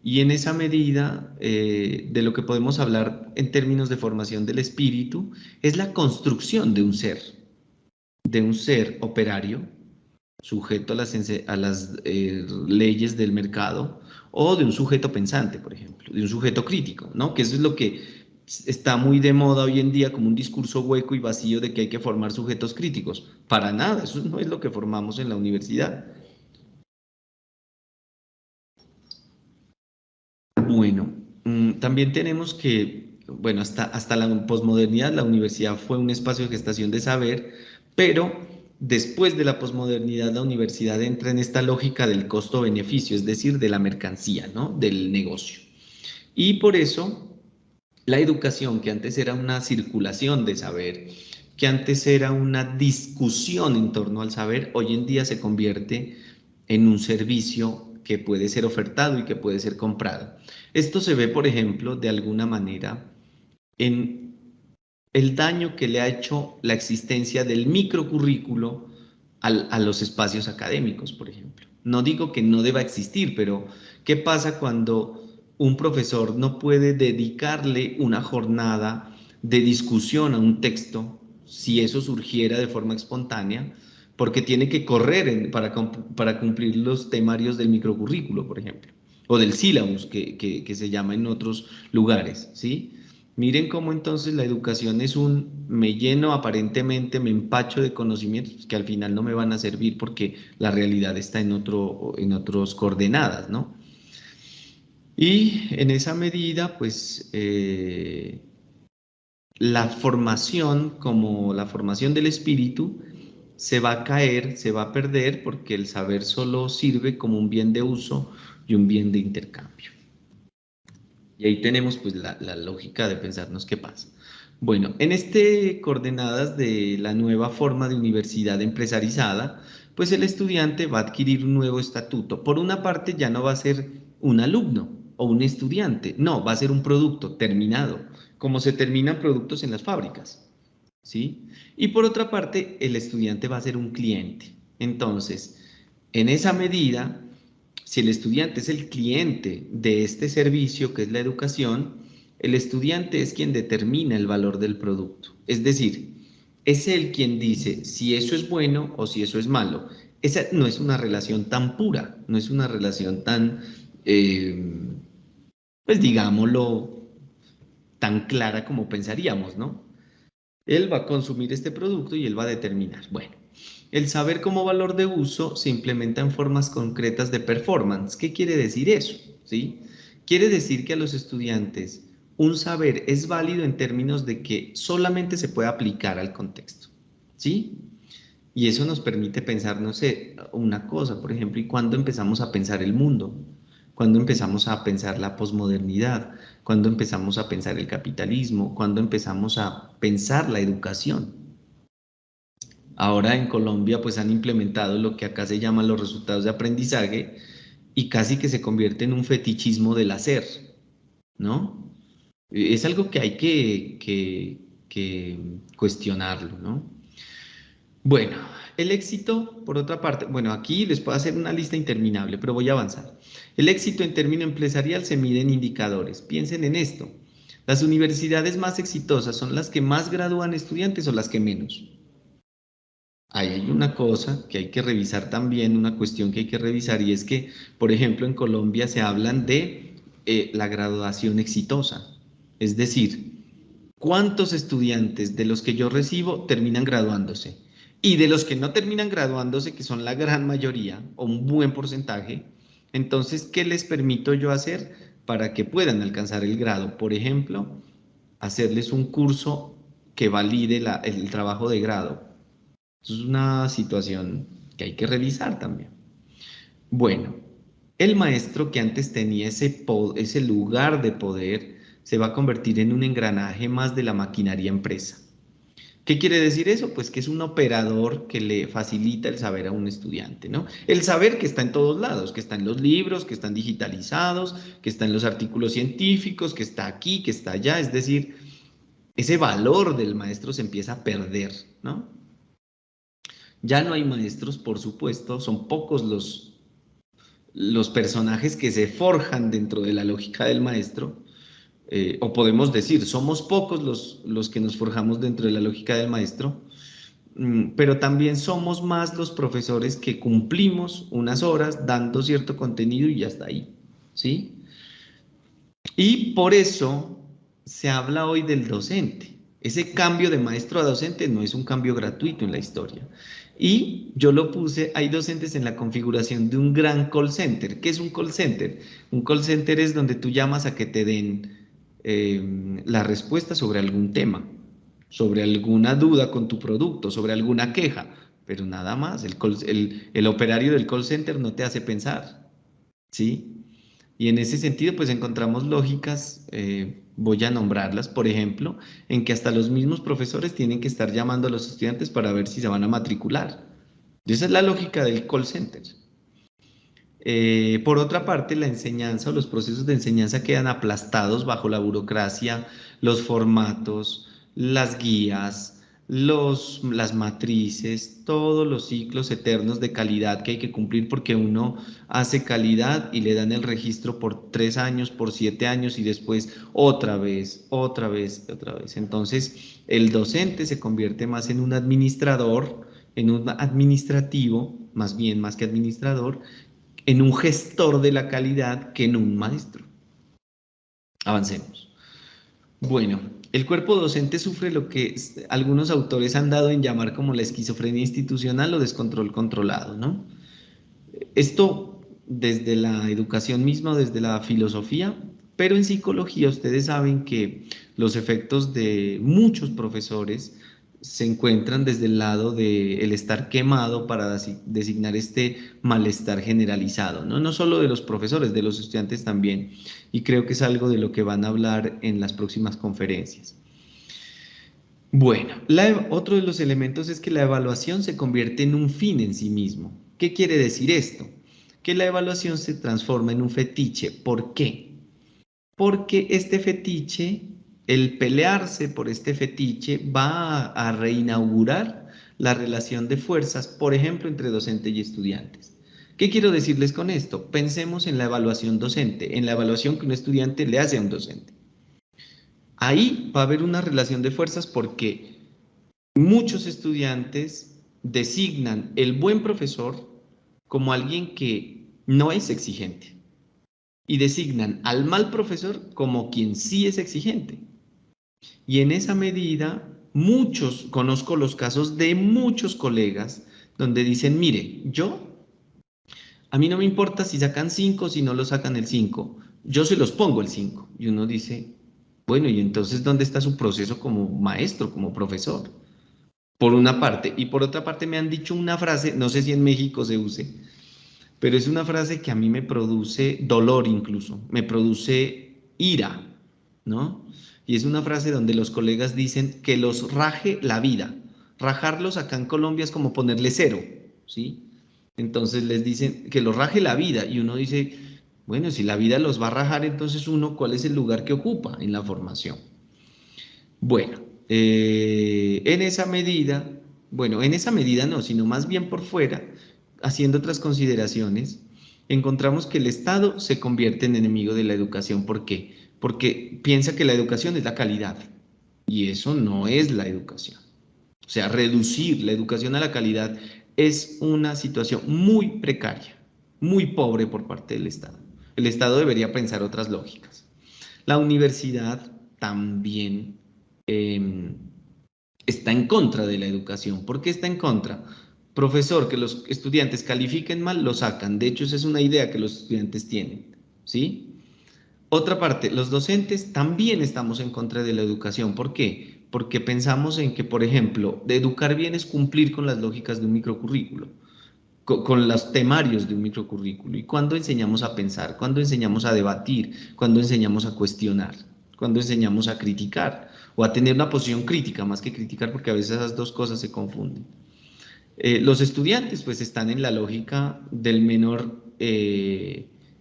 Y en esa medida, de lo que podemos hablar en términos de formación del espíritu, es la construcción de un ser operario, sujeto a las leyes del mercado, o de un sujeto pensante, por ejemplo, de un sujeto crítico, ¿no? Que eso es lo que está muy de moda hoy en día como un discurso hueco y vacío de que hay que formar sujetos críticos. Para nada, eso no es lo que formamos en la universidad. Bueno, también tenemos que, bueno, hasta la posmodernidad la universidad fue un espacio de gestación de saber, pero después de la posmodernidad la universidad entra en esta lógica del costo-beneficio, es decir, de la mercancía, ¿no? Del negocio. Y por eso la educación, que antes era una circulación de saber, que antes era una discusión en torno al saber, hoy en día se convierte en un servicio que puede ser ofertado y que puede ser comprado. Esto se ve, por ejemplo, de alguna manera en el daño que le ha hecho la existencia del microcurrículo a los espacios académicos, por ejemplo. No digo que no deba existir, pero ¿qué pasa cuando un profesor no puede dedicarle una jornada de discusión a un texto, si eso surgiera de forma espontánea, porque tiene que correr para cumplir los temarios del microcurrículo, por ejemplo, o del sílabus, que se llama en otros lugares, ¿sí? Miren cómo entonces la educación es me lleno aparentemente, me empacho de conocimientos que al final no me van a servir porque la realidad está en otros coordenadas, ¿no? Y en esa medida, pues, la formación, como la formación del espíritu, se va a caer, se va a perder, porque el saber solo sirve como un bien de uso y un bien de intercambio. Y ahí tenemos pues la lógica de pensarnos qué pasa. Bueno, en este coordenadas de la nueva forma de universidad empresarizada, pues el estudiante va a adquirir un nuevo estatuto. Por una parte, ya no va a ser un alumno o un estudiante, no, va a ser un producto terminado, como se terminan productos en las fábricas, ¿sí? Y por otra parte, el estudiante va a ser un cliente. Entonces, en esa medida, si el estudiante es el cliente de este servicio que es la educación, el estudiante es quien determina el valor del producto. Es decir, es él quien dice si eso es bueno o si eso es malo. Esa no es una relación tan pura, no es una relación tan, pues digámoslo, tan clara como pensaríamos, ¿no? Él va a consumir este producto y él va a determinar. Bueno, el saber como valor de uso se implementa en formas concretas de performance. ¿Qué quiere decir eso? ¿Sí? Quiere decir que a los estudiantes un saber es válido en términos de que solamente se puede aplicar al contexto. ¿Sí? Y eso nos permite pensar, no sé, una cosa, por ejemplo, ¿y cuándo empezamos a pensar el mundo? ¿Cuándo empezamos a pensar la posmodernidad? ¿Cuándo empezamos a pensar el capitalismo? ¿Cuándo empezamos a pensar la educación? Ahora en Colombia pues han implementado lo que acá se llama los resultados de aprendizaje y casi que se convierte en un fetichismo del hacer, ¿no? Es algo que hay que cuestionarlo, ¿no? Bueno, el éxito, por otra parte, bueno, aquí les puedo hacer una lista interminable, pero voy a avanzar. El éxito en término empresarial se mide en indicadores. Piensen en esto. Las universidades más exitosas son las que más gradúan estudiantes o las que menos. Ahí hay una cosa que hay que revisar también, una cuestión que hay que revisar, y es que, por ejemplo, en Colombia se hablan de la graduación exitosa. Es decir, ¿cuántos estudiantes de los que yo recibo terminan graduándose? Y de los que no terminan graduándose, que son la gran mayoría o un buen porcentaje, entonces, ¿qué les permito yo hacer para que puedan alcanzar el grado? Por ejemplo, hacerles un curso que valide el trabajo de grado. Eso es una situación que hay que revisar también. Bueno, el maestro que antes tenía ese lugar de poder se va a convertir en un engranaje más de la maquinaria empresa. ¿Qué quiere decir eso? Pues que es un operador que le facilita el saber a un estudiante, ¿no? El saber que está en todos lados, que está en los libros, que están digitalizados, que está en los artículos científicos, que está aquí, que está allá. Es decir, ese valor del maestro se empieza a perder, ¿no? Ya no hay maestros, por supuesto, son pocos los personajes que se forjan dentro de la lógica del maestro, o podemos decir, somos pocos los que nos forjamos dentro de la lógica del maestro, pero también somos más los profesores que cumplimos unas horas dando cierto contenido y ya está ahí, ¿sí? Y por eso se habla hoy del docente. Ese cambio de maestro a docente no es un cambio gratuito en la historia. Y yo lo puse, hay docentes en la configuración de un gran call center. ¿Qué es un call center? Un call center es donde tú llamas a que te den la respuesta sobre algún tema, sobre alguna duda con tu producto, sobre alguna queja, pero nada más. El operario del call center no te hace pensar, ¿sí? Y en ese sentido, pues encontramos lógicas, voy a nombrarlas, por ejemplo, en que hasta los mismos profesores tienen que estar llamando a los estudiantes para ver si se van a matricular. Y esa es la lógica del call center. Por otra parte, la enseñanza o los procesos de enseñanza quedan aplastados bajo la burocracia, los formatos, las guías, las matrices, todos los ciclos eternos de calidad que hay que cumplir porque uno hace calidad y le dan el registro por 3 años, por 7 años y después otra vez, otra vez, otra vez. Entonces, el docente se convierte más en un administrador, en un administrativo, más bien, más que administrador, en un gestor de la calidad que en un maestro. Avancemos. Bueno, el cuerpo docente sufre lo que algunos autores han dado en llamar como la esquizofrenia institucional o descontrol controlado, ¿no? Esto desde la educación misma, desde la filosofía, pero en psicología ustedes saben que los efectos de muchos profesores se encuentran desde el lado del estar quemado para designar este malestar generalizado, ¿no? No solo de los profesores, de los estudiantes también, y creo que es algo de lo que van a hablar en las próximas conferencias. Bueno, otro de los elementos es que la evaluación se convierte en un fin en sí mismo. ¿Qué quiere decir esto? Que la evaluación se transforma en un fetiche. ¿Por qué? Porque este fetiche, el pelearse por este fetiche, va a reinaugurar la relación de fuerzas, por ejemplo, entre docente y estudiantes. ¿Qué quiero decirles con esto? Pensemos en la evaluación docente, en la evaluación que un estudiante le hace a un docente. Ahí va a haber una relación de fuerzas porque muchos estudiantes designan el buen profesor como alguien que no es exigente y designan al mal profesor como quien sí es exigente. Y en esa medida, conozco los casos de muchos colegas donde dicen, mire, a mí no me importa si sacan 5 o si no lo sacan el 5, yo se los pongo el 5. Y uno dice, bueno, y entonces, ¿dónde está su proceso como maestro, como profesor? Por una parte. Y por otra parte me han dicho una frase, no sé si en México se use, pero es una frase que a mí me produce dolor incluso, me produce ira, ¿no? Y es una frase donde los colegas dicen que los raje la vida. Rajarlos acá en Colombia es como ponerle cero, ¿sí? Entonces les dicen que los raje la vida y uno dice, bueno, si la vida los va a rajar, entonces uno, ¿cuál es el lugar que ocupa en la formación? Bueno, en esa medida, bueno, en esa medida no, sino más bien por fuera, haciendo otras consideraciones, encontramos que el Estado se convierte en enemigo de la educación. ¿Por qué? Porque piensa que la educación es la calidad y eso no es la educación. O sea, reducir la educación a la calidad es una situación muy precaria, muy pobre por parte del Estado. El Estado debería pensar otras lógicas. La universidad también está en contra de la educación. ¿Por qué está en contra? Profesor, que los estudiantes califiquen mal, lo sacan. De hecho, esa es una idea que los estudiantes tienen, ¿sí? Otra parte, los docentes también estamos en contra de la educación. ¿Por qué? Porque pensamos en que, por ejemplo, de educar bien es cumplir con las lógicas de un microcurrículo, con los temarios de un microcurrículo. ¿Y cuándo enseñamos a pensar? ¿Cuándo enseñamos a debatir? ¿Cuándo enseñamos a cuestionar? ¿Cuándo enseñamos a criticar? O a tener una posición crítica, más que criticar, porque a veces esas dos cosas se confunden. Los estudiantes pues están en la lógica de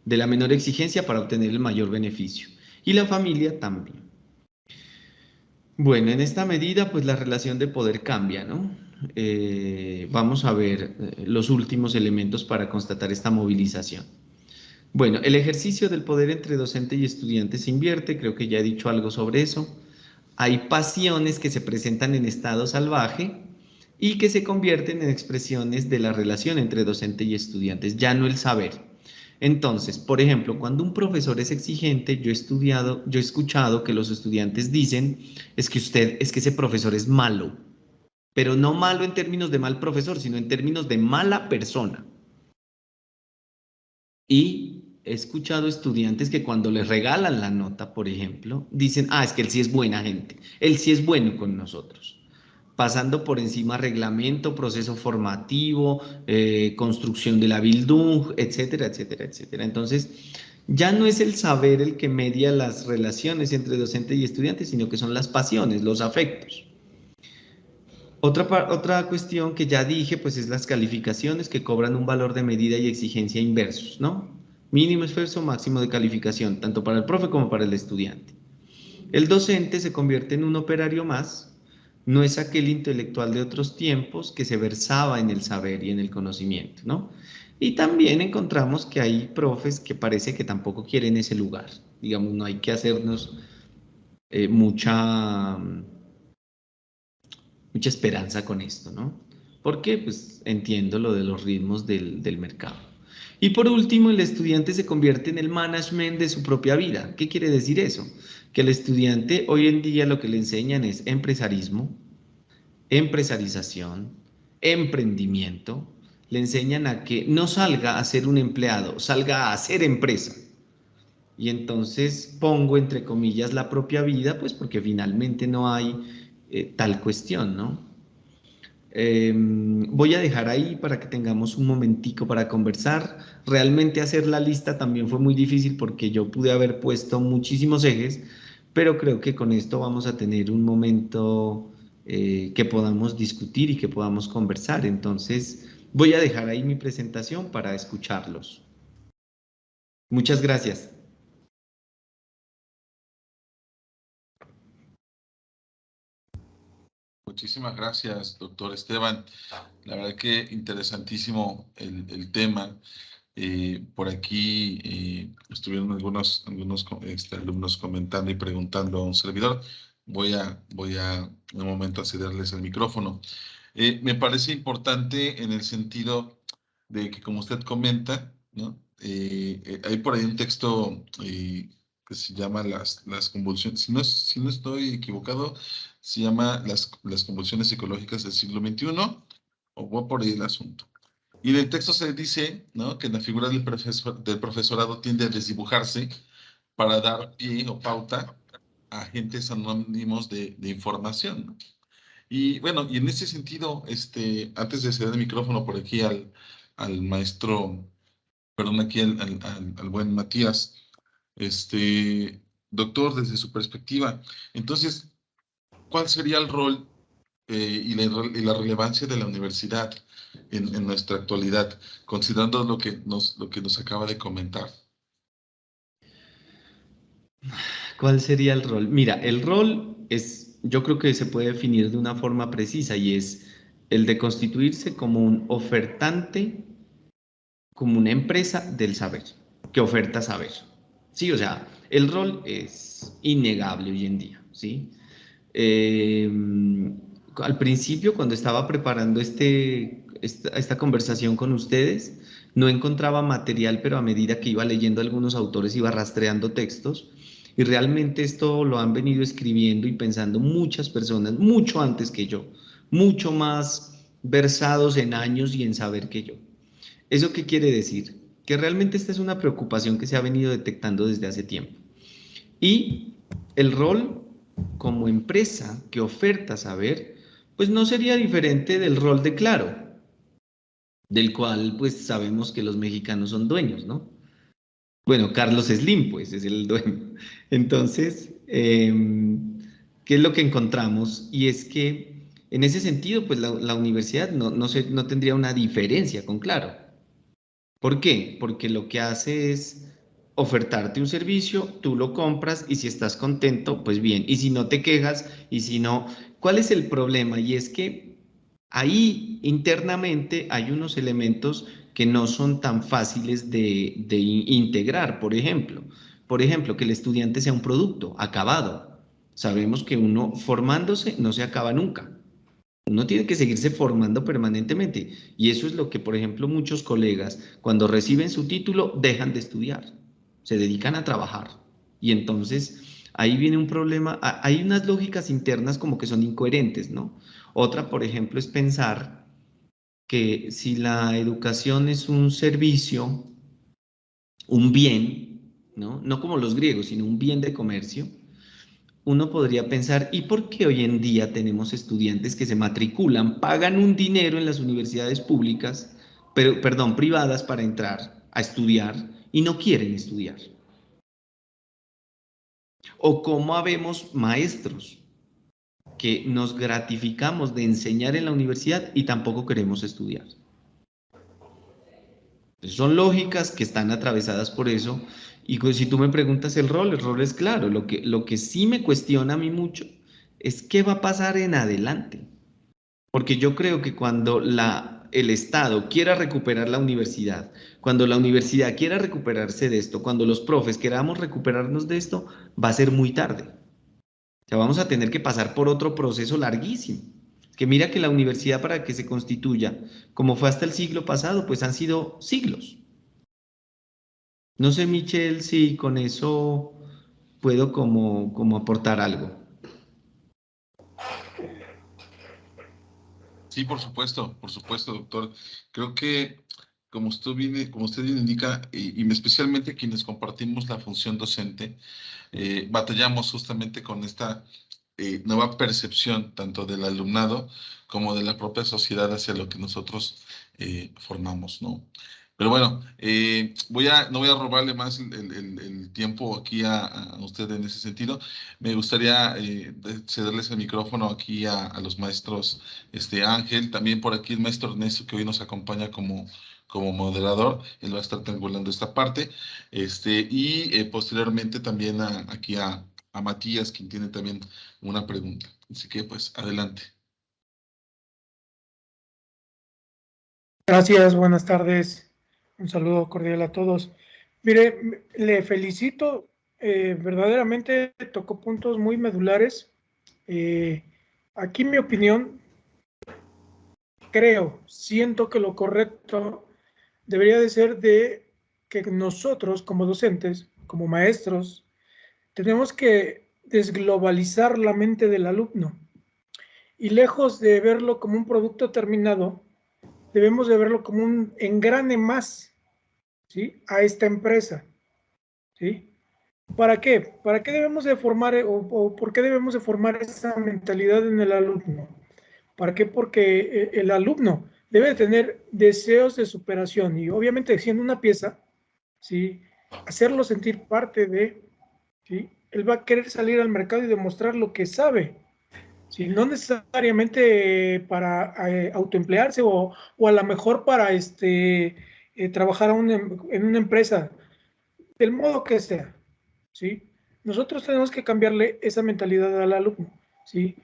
la menor exigencia para obtener el mayor beneficio. Y la familia también. Bueno, en esta medida pues la relación de poder cambia, ¿no? Vamos a ver los últimos elementos para constatar esta movilización. Bueno, el ejercicio del poder entre docente y estudiante se invierte, creo que ya he dicho algo sobre eso. Hay pasiones que se presentan en estado salvaje y que se convierten en expresiones de la relación entre docente y estudiantes, ya no el saber. Entonces, por ejemplo, cuando un profesor es exigente, yo he escuchado que los estudiantes dicen, es que ese profesor es malo, pero no malo en términos de mal profesor, sino en términos de mala persona. Y he escuchado estudiantes que cuando les regalan la nota, por ejemplo, dicen, es que él sí es buena gente, él sí es bueno con nosotros, pasando por encima reglamento, proceso formativo, construcción de la Bildung, etcétera, etcétera, etcétera. Entonces, ya no es el saber el que media las relaciones entre docente y estudiante, sino que son las pasiones, los afectos. Otra cuestión que ya dije, pues es las calificaciones que cobran un valor de medida y exigencia inversos, ¿no? Mínimo esfuerzo, máximo de calificación, tanto para el profe como para el estudiante. El docente se convierte en un operario más, no es aquel intelectual de otros tiempos que se versaba en el saber y en el conocimiento, ¿no? Y también encontramos que hay profes que parece que tampoco quieren ese lugar. Digamos, no hay que hacernos mucha esperanza con esto, ¿no? Porque pues entiendo lo de los ritmos del mercado. Y por último, el estudiante se convierte en el management de su propia vida. ¿Qué quiere decir eso? Que el estudiante hoy en día lo que le enseñan es empresarismo, empresarización, emprendimiento. Le enseñan a que no salga a ser un empleado, salga a hacer empresa. Y entonces pongo entre comillas la propia vida, pues porque finalmente no hay tal cuestión, ¿no? Voy a dejar ahí para que tengamos un momentico para conversar. Realmente hacer la lista también fue muy difícil porque yo pude haber puesto muchísimos ejes, pero creo que con esto vamos a tener un momento que podamos discutir y que podamos conversar. Entonces, voy a dejar ahí mi presentación para escucharlos. Muchas gracias. Muchísimas gracias, doctor Esteban. La verdad que interesantísimo el tema. Por aquí estuvieron algunos alumnos comentando y preguntando a un servidor. Voy a en un momento a cederles el micrófono. Me parece importante en el sentido de que, como usted comenta, ¿no? Hay por ahí un texto que se llama las convulsiones, si no estoy equivocado, se llama las convulsiones psicológicas del siglo XXI, o va por ahí el asunto. Y en el texto se dice, ¿no?, que la figura del profesorado tiende a desdibujarse para dar pie o pauta a agentes anónimos de información, ¿no? Y bueno, y en ese sentido, antes de ceder el micrófono por aquí al maestro, perdón, aquí al buen Matías, doctor, desde su perspectiva, entonces, ¿cuál sería el rol y la relevancia de la universidad en nuestra actualidad, considerando lo que nos acaba de comentar? ¿Cuál sería el rol? Mira, el rol es, yo creo que se puede definir de una forma precisa y es el de constituirse como un ofertante, como una empresa del saber, que oferta saber. Sí, o sea, el rol es innegable hoy en día, ¿sí? Eh, Al principio, cuando estaba preparando esta conversación con ustedes, no encontraba material, pero a medida que iba leyendo algunos autores iba rastreando textos y realmente esto lo han venido escribiendo y pensando muchas personas, mucho antes que yo, mucho más versados en años y en saber que yo. ¿Eso qué quiere decir? Que realmente esta es una preocupación que se ha venido detectando desde hace tiempo. Y el rol como empresa que oferta saber, pues no sería diferente del rol de Claro, del cual pues sabemos que los mexicanos son dueños, ¿no? Bueno, Carlos Slim, pues es el dueño. Entonces, ¿qué es lo que encontramos? Y es que en ese sentido, pues la universidad no tendría una diferencia con Claro. ¿Por qué? Porque lo que hace es ofertarte un servicio, tú lo compras y si estás contento, pues bien. Y si no te quejas y si no, ¿cuál es el problema? Y es que ahí internamente hay unos elementos que no son tan fáciles de integrar. Por ejemplo, que el estudiante sea un producto acabado. Sabemos que uno formándose no se acaba nunca. Uno tiene que seguirse formando permanentemente y eso es lo que, por ejemplo, muchos colegas cuando reciben su título dejan de estudiar, se dedican a trabajar y entonces ahí viene un problema, hay unas lógicas internas como que son incoherentes, ¿no? Otra, por ejemplo, es pensar que si la educación es un servicio, un bien, ¿no? No como los griegos, sino un bien de comercio, uno podría pensar, ¿y por qué hoy en día tenemos estudiantes que se matriculan, pagan un dinero en las universidades públicas, pero, perdón, privadas para entrar a estudiar y no quieren estudiar? ¿O cómo habemos maestros que nos gratificamos de enseñar en la universidad y tampoco queremos estudiar? Son lógicas que están atravesadas por eso. Y si tú me preguntas el rol es claro. Lo que sí me cuestiona a mí mucho es qué va a pasar en adelante. Porque yo creo que cuando el Estado quiera recuperar la universidad, cuando la universidad quiera recuperarse de esto, cuando los profes queramos recuperarnos de esto, va a ser muy tarde. O sea, vamos a tener que pasar por otro proceso larguísimo. Que mira que la universidad para que se constituya, como fue hasta el siglo pasado, pues han sido siglos. No sé, Michelle, si con eso puedo como aportar algo. Sí, por supuesto, doctor. Creo que como usted bien indica, y especialmente quienes compartimos la función docente, batallamos justamente con esta nueva percepción tanto del alumnado como de la propia sociedad hacia lo que nosotros formamos, ¿no? Pero bueno, no voy a robarle más el tiempo aquí a usted en ese sentido. Me gustaría cederles el micrófono aquí a los maestros Ángel, también por aquí el maestro Ernesto, que hoy nos acompaña como moderador. Él va a estar triangulando esta parte. Y posteriormente también aquí a Matías, quien tiene también una pregunta. Así que, pues, adelante. Gracias, buenas tardes. Un saludo cordial a todos. Mire, le felicito, verdaderamente tocó puntos muy medulares. Aquí mi opinión, siento que lo correcto debería de ser de que nosotros como docentes, como maestros, tenemos que desglobalizar la mente del alumno y lejos de verlo como un producto terminado, debemos de verlo como un engrane más, ¿sí?, a esta empresa, ¿sí? ¿Para qué? ¿Para qué debemos de formar o por qué debemos de formar esa mentalidad en el alumno? ¿Para qué? Porque el alumno debe de tener deseos de superación y obviamente siendo una pieza, ¿sí?, hacerlo sentir parte de, ¿sí?, él va a querer salir al mercado y demostrar lo que sabe, ¿sí?, no necesariamente para autoemplearse o a lo mejor para trabajar en una empresa, del modo que sea, ¿sí? Nosotros tenemos que cambiarle esa mentalidad al alumno, ¿sí?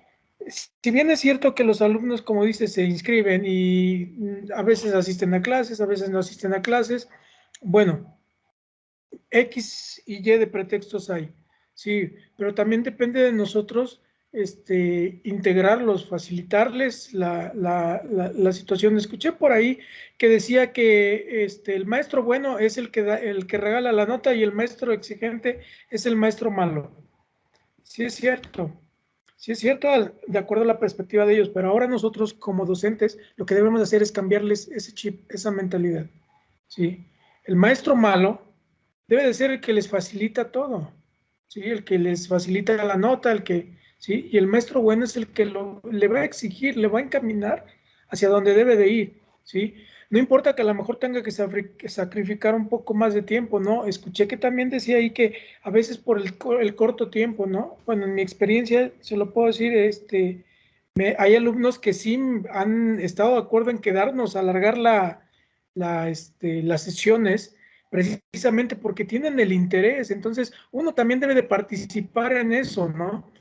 Si bien es cierto que los alumnos, como dices, se inscriben y a veces asisten a clases, a veces no asisten a clases, bueno, X y Y de pretextos hay, sí, pero también depende de nosotros integrarlos, facilitarles la situación. Escuché por ahí que decía que el maestro bueno es el que regala la nota y el maestro exigente es el maestro malo. Sí es cierto, de acuerdo a la perspectiva de ellos, pero ahora nosotros como docentes lo que debemos hacer es cambiarles ese chip, esa mentalidad, ¿sí? El maestro malo debe de ser el que les facilita todo, ¿sí? El que les facilita la nota, ¿sí? Y el maestro bueno es el que le va a exigir, le va a encaminar hacia donde debe de ir, ¿sí? No importa que a lo mejor tenga que sacrificar un poco más de tiempo, ¿no? Escuché que también decía ahí que a veces por el corto tiempo, ¿no? Bueno, en mi experiencia, se lo puedo decir, hay alumnos que sí han estado de acuerdo en quedarnos, alargar las sesiones, precisamente porque tienen el interés. Entonces, uno también debe de participar en eso, ¿no?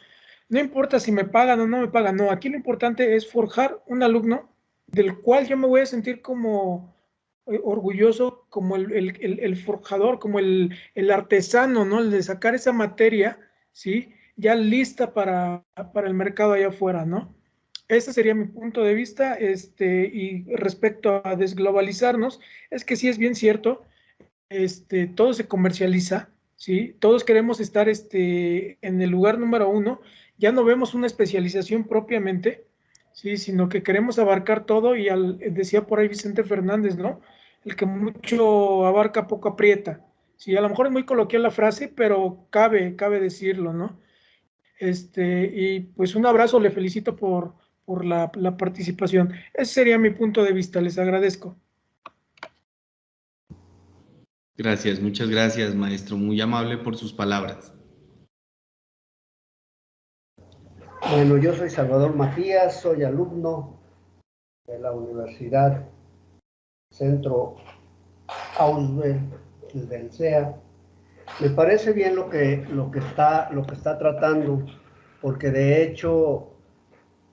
No importa si me pagan o no me pagan, no, aquí lo importante es forjar un alumno del cual yo me voy a sentir como orgulloso, como el forjador, como el artesano, ¿no? El de sacar esa materia, ¿sí? Ya lista para el mercado allá afuera, ¿no? Ese sería mi punto de vista, y respecto a desglobalizarnos, es que sí es bien cierto, todo se comercializa, ¿sí? Todos queremos estar en el lugar número uno, ya no vemos una especialización propiamente, ¿sí? Sino que queremos abarcar todo y decía por ahí Vicente Fernández, ¿no? El que mucho abarca, poco aprieta. Sí, a lo mejor es muy coloquial la frase, pero cabe decirlo, ¿no? Y pues un abrazo, le felicito por la participación. Ese sería mi punto de vista, les agradezco. Gracias, muchas gracias, maestro. Muy amable por sus palabras. Bueno, yo soy Salvador Matías, soy alumno de la Universidad Centro Ausbel del CEA. Me parece bien lo que está tratando porque de hecho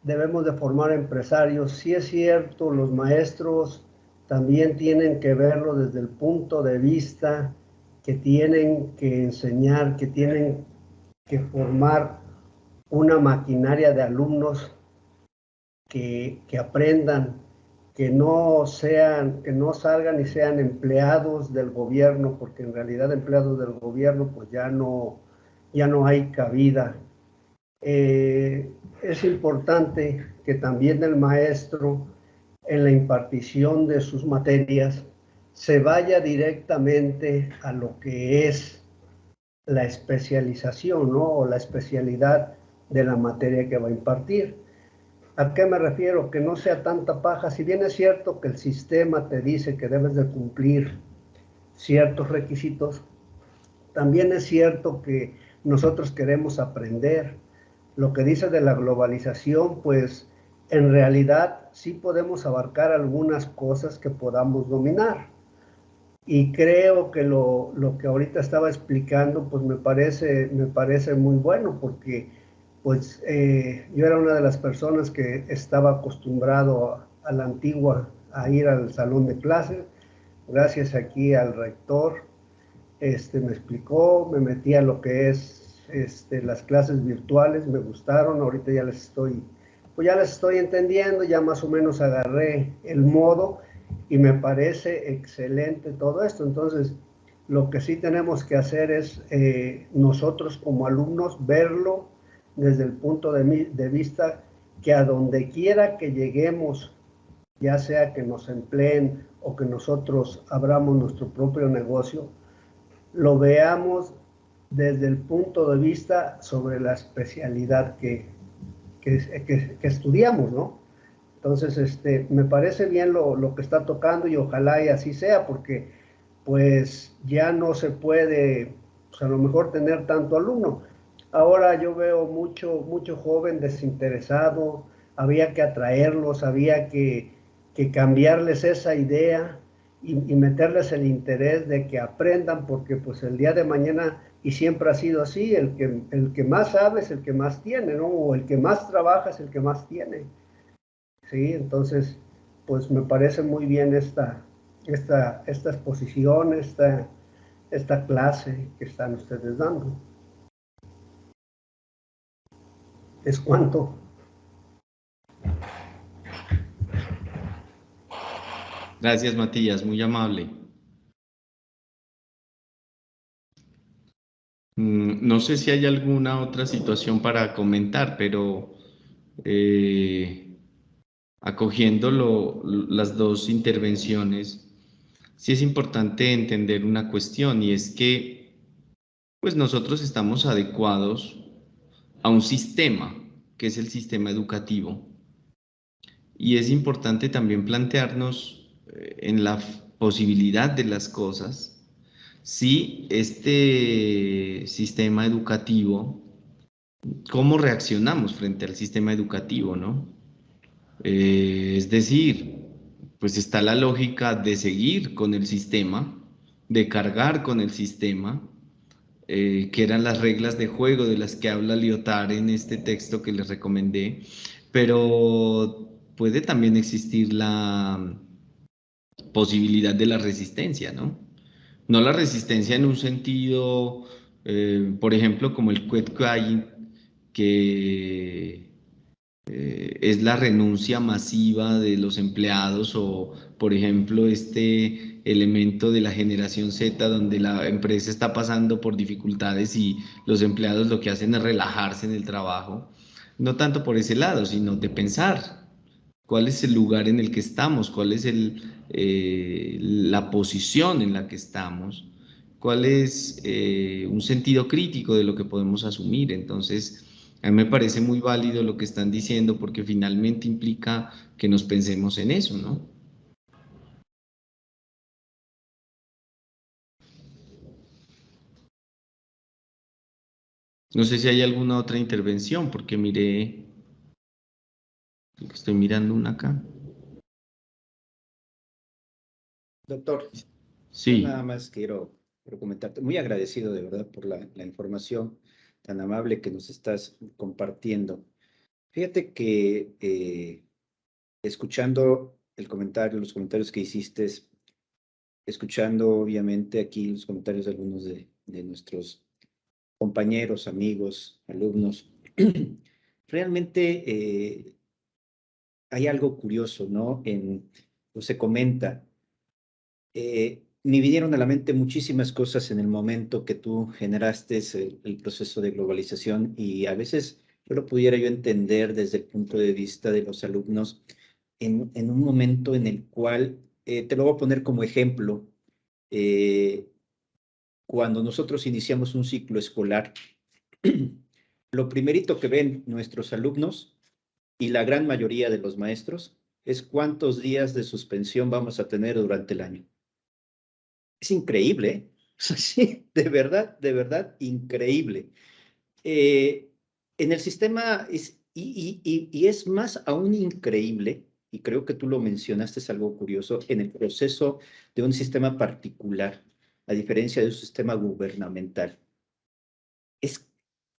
debemos de formar empresarios. Sí es cierto, los maestros también tienen que verlo desde el punto de vista que tienen que enseñar, que tienen que formar una maquinaria de alumnos que aprendan, que no salgan y sean empleados del gobierno, porque en realidad empleados del gobierno pues ya no hay cabida. Es importante que también el maestro en la impartición de sus materias se vaya directamente a lo que es la especialización, ¿no? O la especialidad de la materia que va a impartir. ¿A qué me refiero? Que no sea tanta paja. Si bien es cierto que el sistema te dice que debes de cumplir ciertos requisitos, también es cierto que nosotros queremos aprender. Lo que dice de la globalización, pues en realidad sí podemos abarcar algunas cosas que podamos dominar. Y creo que lo que ahorita estaba explicando, pues me parece muy bueno, porque pues yo era una de las personas que estaba acostumbrado a la antigua a ir al salón de clases. Gracias aquí al rector, me explicó, me metí a lo que es las clases virtuales, me gustaron, ahorita ya les estoy entendiendo, ya más o menos agarré el modo y me parece excelente todo esto. Entonces, lo que sí tenemos que hacer es nosotros como alumnos verlo desde el punto de vista que a donde quiera que lleguemos, ya sea que nos empleen o que nosotros abramos nuestro propio negocio, lo veamos desde el punto de vista sobre la especialidad que estudiamos, ¿no? Entonces, me parece bien lo que está tocando y ojalá y así sea, porque pues ya no se puede, pues, a lo mejor tener tanto alumno. Ahora yo veo mucho joven desinteresado, había que atraerlos, había que cambiarles esa idea y meterles el interés de que aprendan, porque pues el día de mañana, y siempre ha sido así, el que más sabe es el que más tiene, ¿no? O el que más trabaja es el que más tiene. Sí, entonces, pues me parece muy bien esta exposición, esta clase que están ustedes dando. ¿Es cuánto? Gracias, Matías, muy amable. No sé si hay alguna otra situación para comentar, pero acogiendo las dos intervenciones, sí es importante entender una cuestión, y es que pues nosotros estamos adecuados a un sistema, que es el sistema educativo. Y es importante también plantearnos en la posibilidad de las cosas, si este sistema educativo, cómo reaccionamos frente al sistema educativo, ¿no? Es decir, pues está la lógica de seguir con el sistema, de cargar con el sistema, que eran las reglas de juego de las que habla Lyotard en este texto que les recomendé, pero puede también existir la posibilidad de la resistencia, ¿no? No la resistencia en un sentido, por ejemplo, como el Quetquain, que es la renuncia masiva de los empleados, o por ejemplo este elemento de la generación Z, donde la empresa está pasando por dificultades y los empleados lo que hacen es relajarse en el trabajo. No tanto por ese lado, sino de pensar cuál es el lugar en el que estamos, cuál es la posición en la que estamos, cuál es un sentido crítico de lo que podemos asumir. Entonces, a mí me parece muy válido lo que están diciendo, porque finalmente implica que nos pensemos en eso, ¿no? No sé si hay alguna otra intervención, porque miré, estoy mirando una acá. Doctor, yo Sí. nada más quiero comentarte, muy agradecido de verdad por la información. tan amable que nos estás compartiendo. Fíjate que escuchando los comentarios que hiciste, escuchando obviamente aquí los comentarios de algunos de nuestros compañeros, amigos, alumnos, realmente hay algo curioso, ¿no? Pues se comenta, me vinieron a la mente muchísimas cosas en el momento que tú generaste el proceso de globalización y a veces yo lo pudiera yo entender desde el punto de vista de los alumnos en un momento en el cual, te lo voy a poner como ejemplo, cuando nosotros iniciamos un ciclo escolar, lo primerito que ven nuestros alumnos y la gran mayoría de los maestros es cuántos días de suspensión vamos a tener durante el año. Es increíble, ¿eh? Sí, de verdad, increíble. En el sistema, y es más aún increíble, y creo que tú lo mencionaste, es algo curioso, en el proceso de un sistema particular, a diferencia de un sistema gubernamental.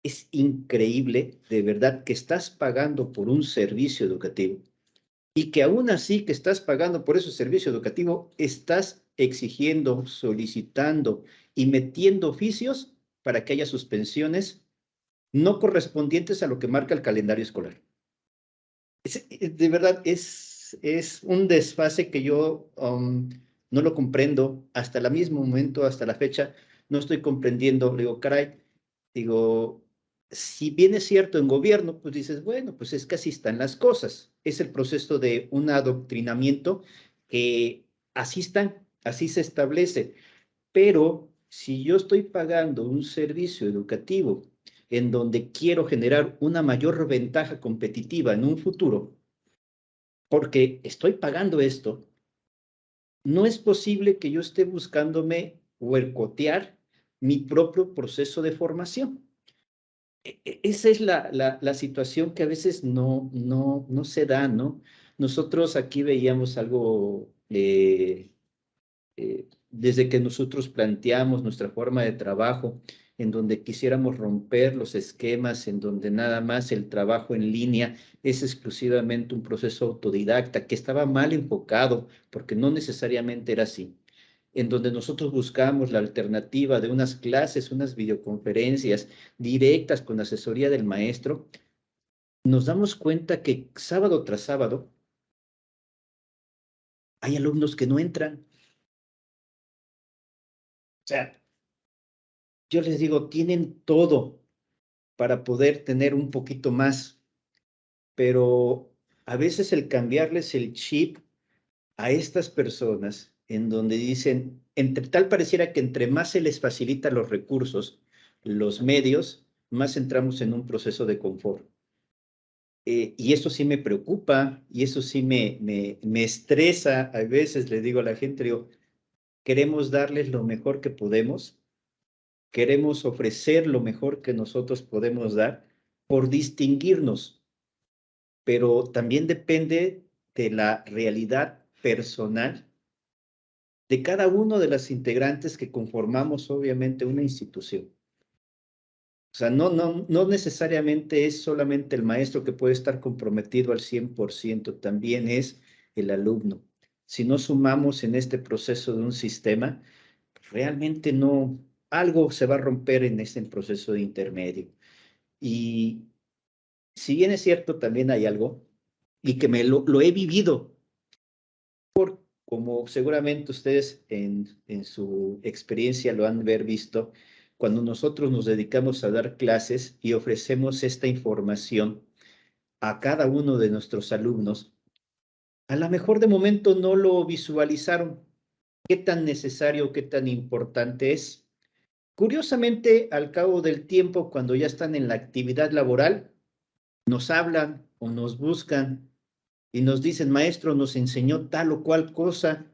Es increíble, de verdad, que estás pagando por un servicio educativo y que aún así que estás pagando por ese servicio educativo, estás exigiendo, solicitando y metiendo oficios para que haya suspensiones no correspondientes a lo que marca el calendario escolar. De verdad, es un desfase que yo no lo comprendo hasta el mismo momento, hasta la fecha, no estoy comprendiendo. Le digo, caray, digo, si bien es cierto en gobierno, pues dices, bueno, pues es que así están las cosas. Es el proceso de un adoctrinamiento que así están, así se establece. Pero si yo estoy pagando un servicio educativo en donde quiero generar una mayor ventaja competitiva en un futuro, porque estoy pagando esto, no es posible que yo esté buscándome huercotear mi propio proceso de formación. Esa es la situación que a veces no se da, ¿no? Nosotros aquí veíamos algo, desde que nosotros planteamos nuestra forma de trabajo, en donde quisiéramos romper los esquemas, en donde nada más el trabajo en línea es exclusivamente un proceso autodidacta, que estaba mal enfocado, porque no necesariamente era así, en donde nosotros buscamos la alternativa de unas clases, unas videoconferencias directas con asesoría del maestro, nos damos cuenta que sábado tras sábado hay alumnos que no entran. O sea, yo les digo, tienen todo para poder tener un poquito más, pero a veces el cambiarles el chip a estas personas en donde dicen, tal pareciera que entre más se les facilita los recursos, los medios, más entramos en un proceso de confort. Y eso sí me preocupa y eso sí me estresa. A veces le digo a la gente, digo, queremos darles lo mejor que podemos, queremos ofrecer lo mejor que nosotros podemos dar por distinguirnos, pero también depende de la realidad personal de cada uno de los integrantes que conformamos obviamente una institución. O sea, no necesariamente es solamente el maestro que puede estar comprometido al 100%, también es el alumno. Si no sumamos en este proceso de un sistema, realmente no, algo se va a romper en este proceso de intermedio. Y si bien es cierto, también hay algo, y que lo he vivido, como seguramente ustedes en su experiencia lo han haber visto, cuando nosotros nos dedicamos a dar clases y ofrecemos esta información a cada uno de nuestros alumnos, a lo mejor de momento no lo visualizaron. ¿Qué tan necesario, qué tan importante es? Curiosamente, al cabo del tiempo, cuando ya están en la actividad laboral, nos hablan o nos buscan y nos dicen, maestro, nos enseñó tal o cual cosa,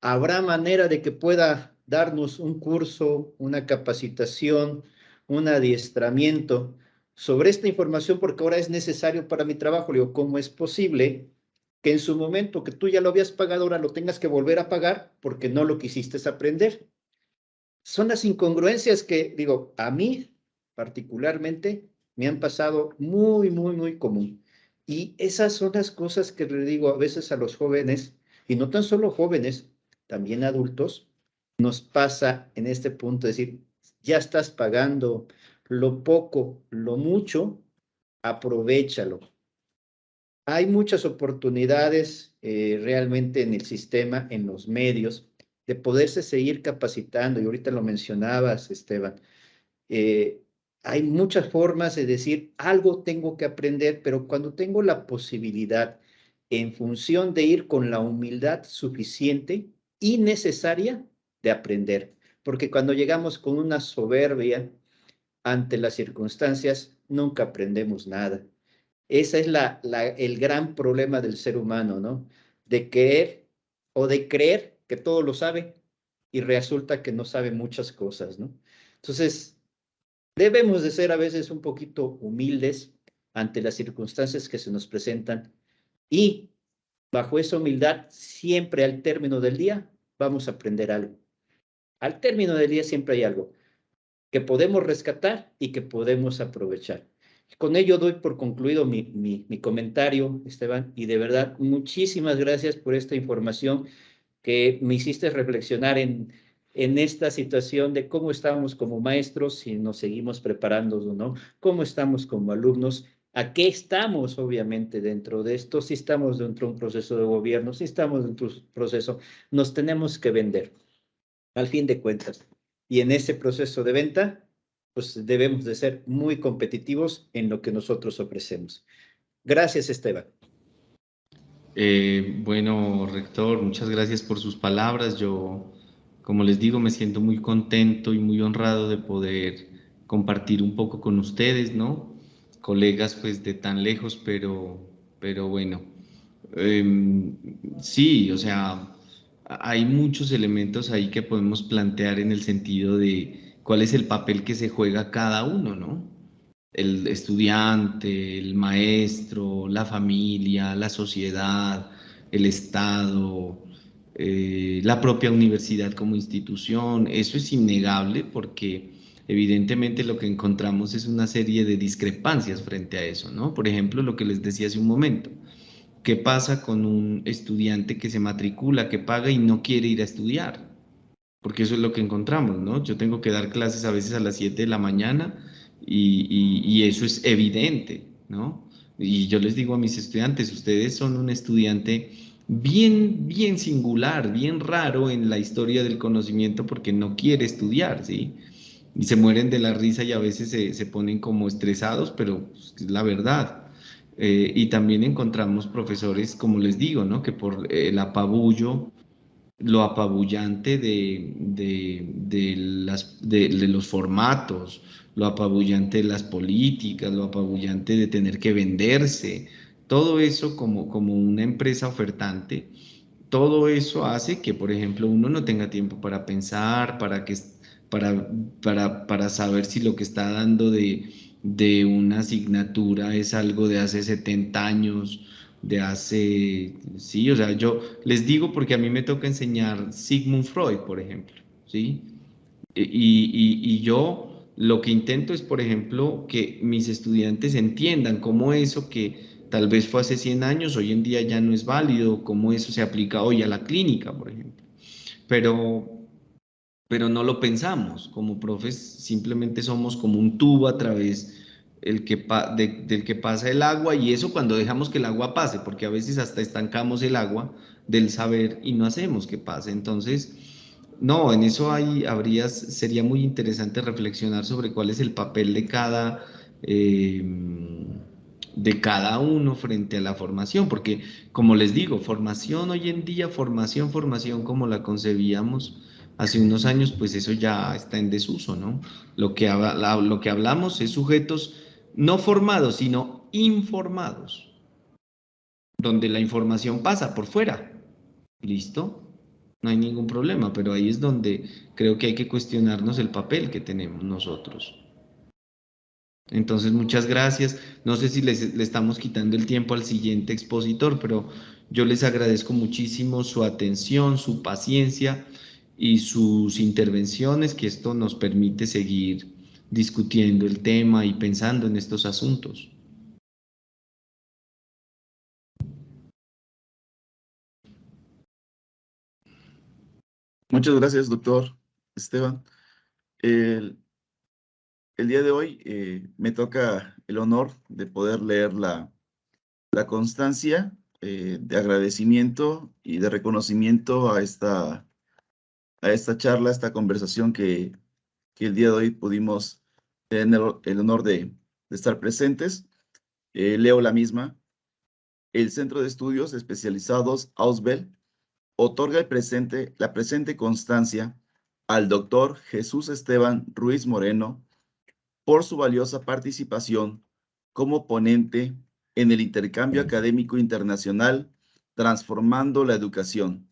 ¿habrá manera de que pueda darnos un curso, una capacitación, un adiestramiento sobre esta información? Porque ahora es necesario para mi trabajo. Le digo, ¿cómo es posible que en su momento que tú ya lo habías pagado, ahora lo tengas que volver a pagar porque no lo quisiste aprender? Son las incongruencias que, digo, a mí particularmente me han pasado muy común. Y esas son las cosas que le digo a veces a los jóvenes, y no tan solo jóvenes, también adultos, nos pasa en este punto, decir, ya estás pagando lo poco, lo mucho, aprovéchalo. Hay muchas oportunidades realmente en el sistema, en los medios, de poderse seguir capacitando, y ahorita lo mencionabas, Esteban. Hay muchas formas de decir, algo tengo que aprender, pero cuando tengo la posibilidad, en función de ir con la humildad suficiente y necesaria de aprender, porque cuando llegamos con una soberbia ante las circunstancias, nunca aprendemos nada. Ese es el gran problema del ser humano, ¿no? De querer o de creer que todo lo sabe y resulta que no sabe muchas cosas, ¿no? Entonces, debemos de ser a veces un poquito humildes ante las circunstancias que se nos presentan y bajo esa humildad, siempre al término del día vamos a aprender algo. Al término del día siempre hay algo que podemos rescatar y que podemos aprovechar. Con ello doy por concluido mi comentario, Esteban, y de verdad, muchísimas gracias por esta información que me hiciste reflexionar en esta situación de cómo estamos como maestros, si nos seguimos preparando o no, cómo estamos como alumnos, a qué estamos obviamente dentro de esto, si estamos dentro de un proceso de gobierno, si estamos dentro de un proceso, nos tenemos que vender, al fin de cuentas. Y en ese proceso de venta, pues debemos de ser muy competitivos en lo que nosotros ofrecemos. Gracias, Esteban. Bueno, rector, muchas gracias por sus palabras. Yo, como les digo, me siento muy contento y muy honrado de poder compartir un poco con ustedes, ¿no? Colegas, pues, de tan lejos, pero bueno. Sí, o sea, hay muchos elementos ahí que podemos plantear en el sentido de cuál es el papel que se juega cada uno, ¿no? El estudiante, el maestro, la familia, la sociedad, el Estado, la propia universidad como institución. Eso es innegable porque evidentemente lo que encontramos es una serie de discrepancias frente a eso, ¿no? Por ejemplo, lo que les decía hace un momento. ¿Qué pasa con un estudiante que se matricula, que paga y no quiere ir a estudiar? Porque eso es lo que encontramos, ¿no? Yo tengo que dar clases a veces a las 7 de la mañana y eso es evidente, ¿no? Y yo les digo a mis estudiantes, ustedes son un estudiante bien singular, bien raro en la historia del conocimiento porque no quiere estudiar, ¿sí? Y se mueren de la risa y a veces se ponen como estresados, pero es la verdad. Y también encontramos profesores, como les digo, ¿no? Que por el apabullo, lo apabullante de los formatos, lo apabullante de las políticas, lo apabullante de tener que venderse, todo eso como una empresa ofertante, todo eso hace que, por ejemplo, uno no tenga tiempo para pensar, para saber si lo que está dando de una asignatura es algo de hace 70 años, de hace, sí, o sea, yo les digo porque a mí me toca enseñar Sigmund Freud, por ejemplo, ¿sí? Y yo lo que intento es, por ejemplo, que mis estudiantes entiendan cómo eso que tal vez fue hace 100 años, hoy en día ya no es válido, cómo eso se aplica hoy a la clínica, por ejemplo. Pero no lo pensamos, como profes simplemente somos como un tubo a través del que pasa el agua, y eso cuando dejamos que el agua pase, porque a veces hasta estancamos el agua del saber y no hacemos que pase. Entonces, no, en eso sería muy interesante reflexionar sobre cuál es el papel de cada uno frente a la formación, porque como les digo, formación hoy en día, formación como la concebíamos hace unos años, pues eso ya está en desuso, ¿no? Lo que hablamos es sujetos no formados, sino informados, donde la información pasa por fuera. ¿Listo? No hay ningún problema, pero ahí es donde creo que hay que cuestionarnos el papel que tenemos nosotros. Entonces, muchas gracias. No sé si le estamos quitando el tiempo al siguiente expositor, pero yo les agradezco muchísimo su atención, su paciencia y sus intervenciones, que esto nos permite seguir discutiendo el tema y pensando en estos asuntos. Muchas gracias, doctor Esteban. El, el día de hoy me toca el honor de poder leer la constancia de agradecimiento y de reconocimiento a esta charla, a esta conversación que el día de hoy pudimos tener el honor de estar presentes. Leo la misma. El Centro de Estudios Especializados Ausbel otorga la presente constancia al doctor Jesús Esteban Ruiz Moreno por su valiosa participación como ponente en el intercambio académico internacional Transformando la Educación,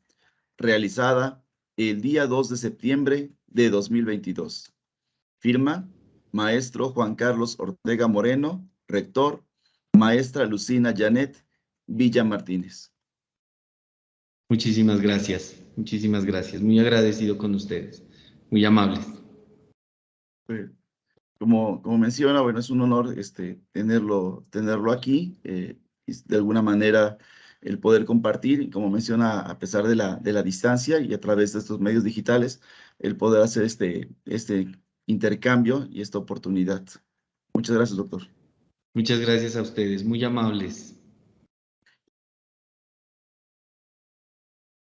realizada el día 2 de septiembre de 2022. Firma, maestro Juan Carlos Ortega Moreno, rector, maestra Lucina Janet Villa Martínez. Muchísimas gracias, muy agradecido con ustedes, muy amables. Como menciona, bueno, es un honor tenerlo aquí, y de alguna manera el poder compartir, y como menciona, a pesar de la distancia y a través de estos medios digitales, el poder hacer este intercambio y esta oportunidad. Muchas gracias, doctor. Muchas gracias a ustedes, muy amables.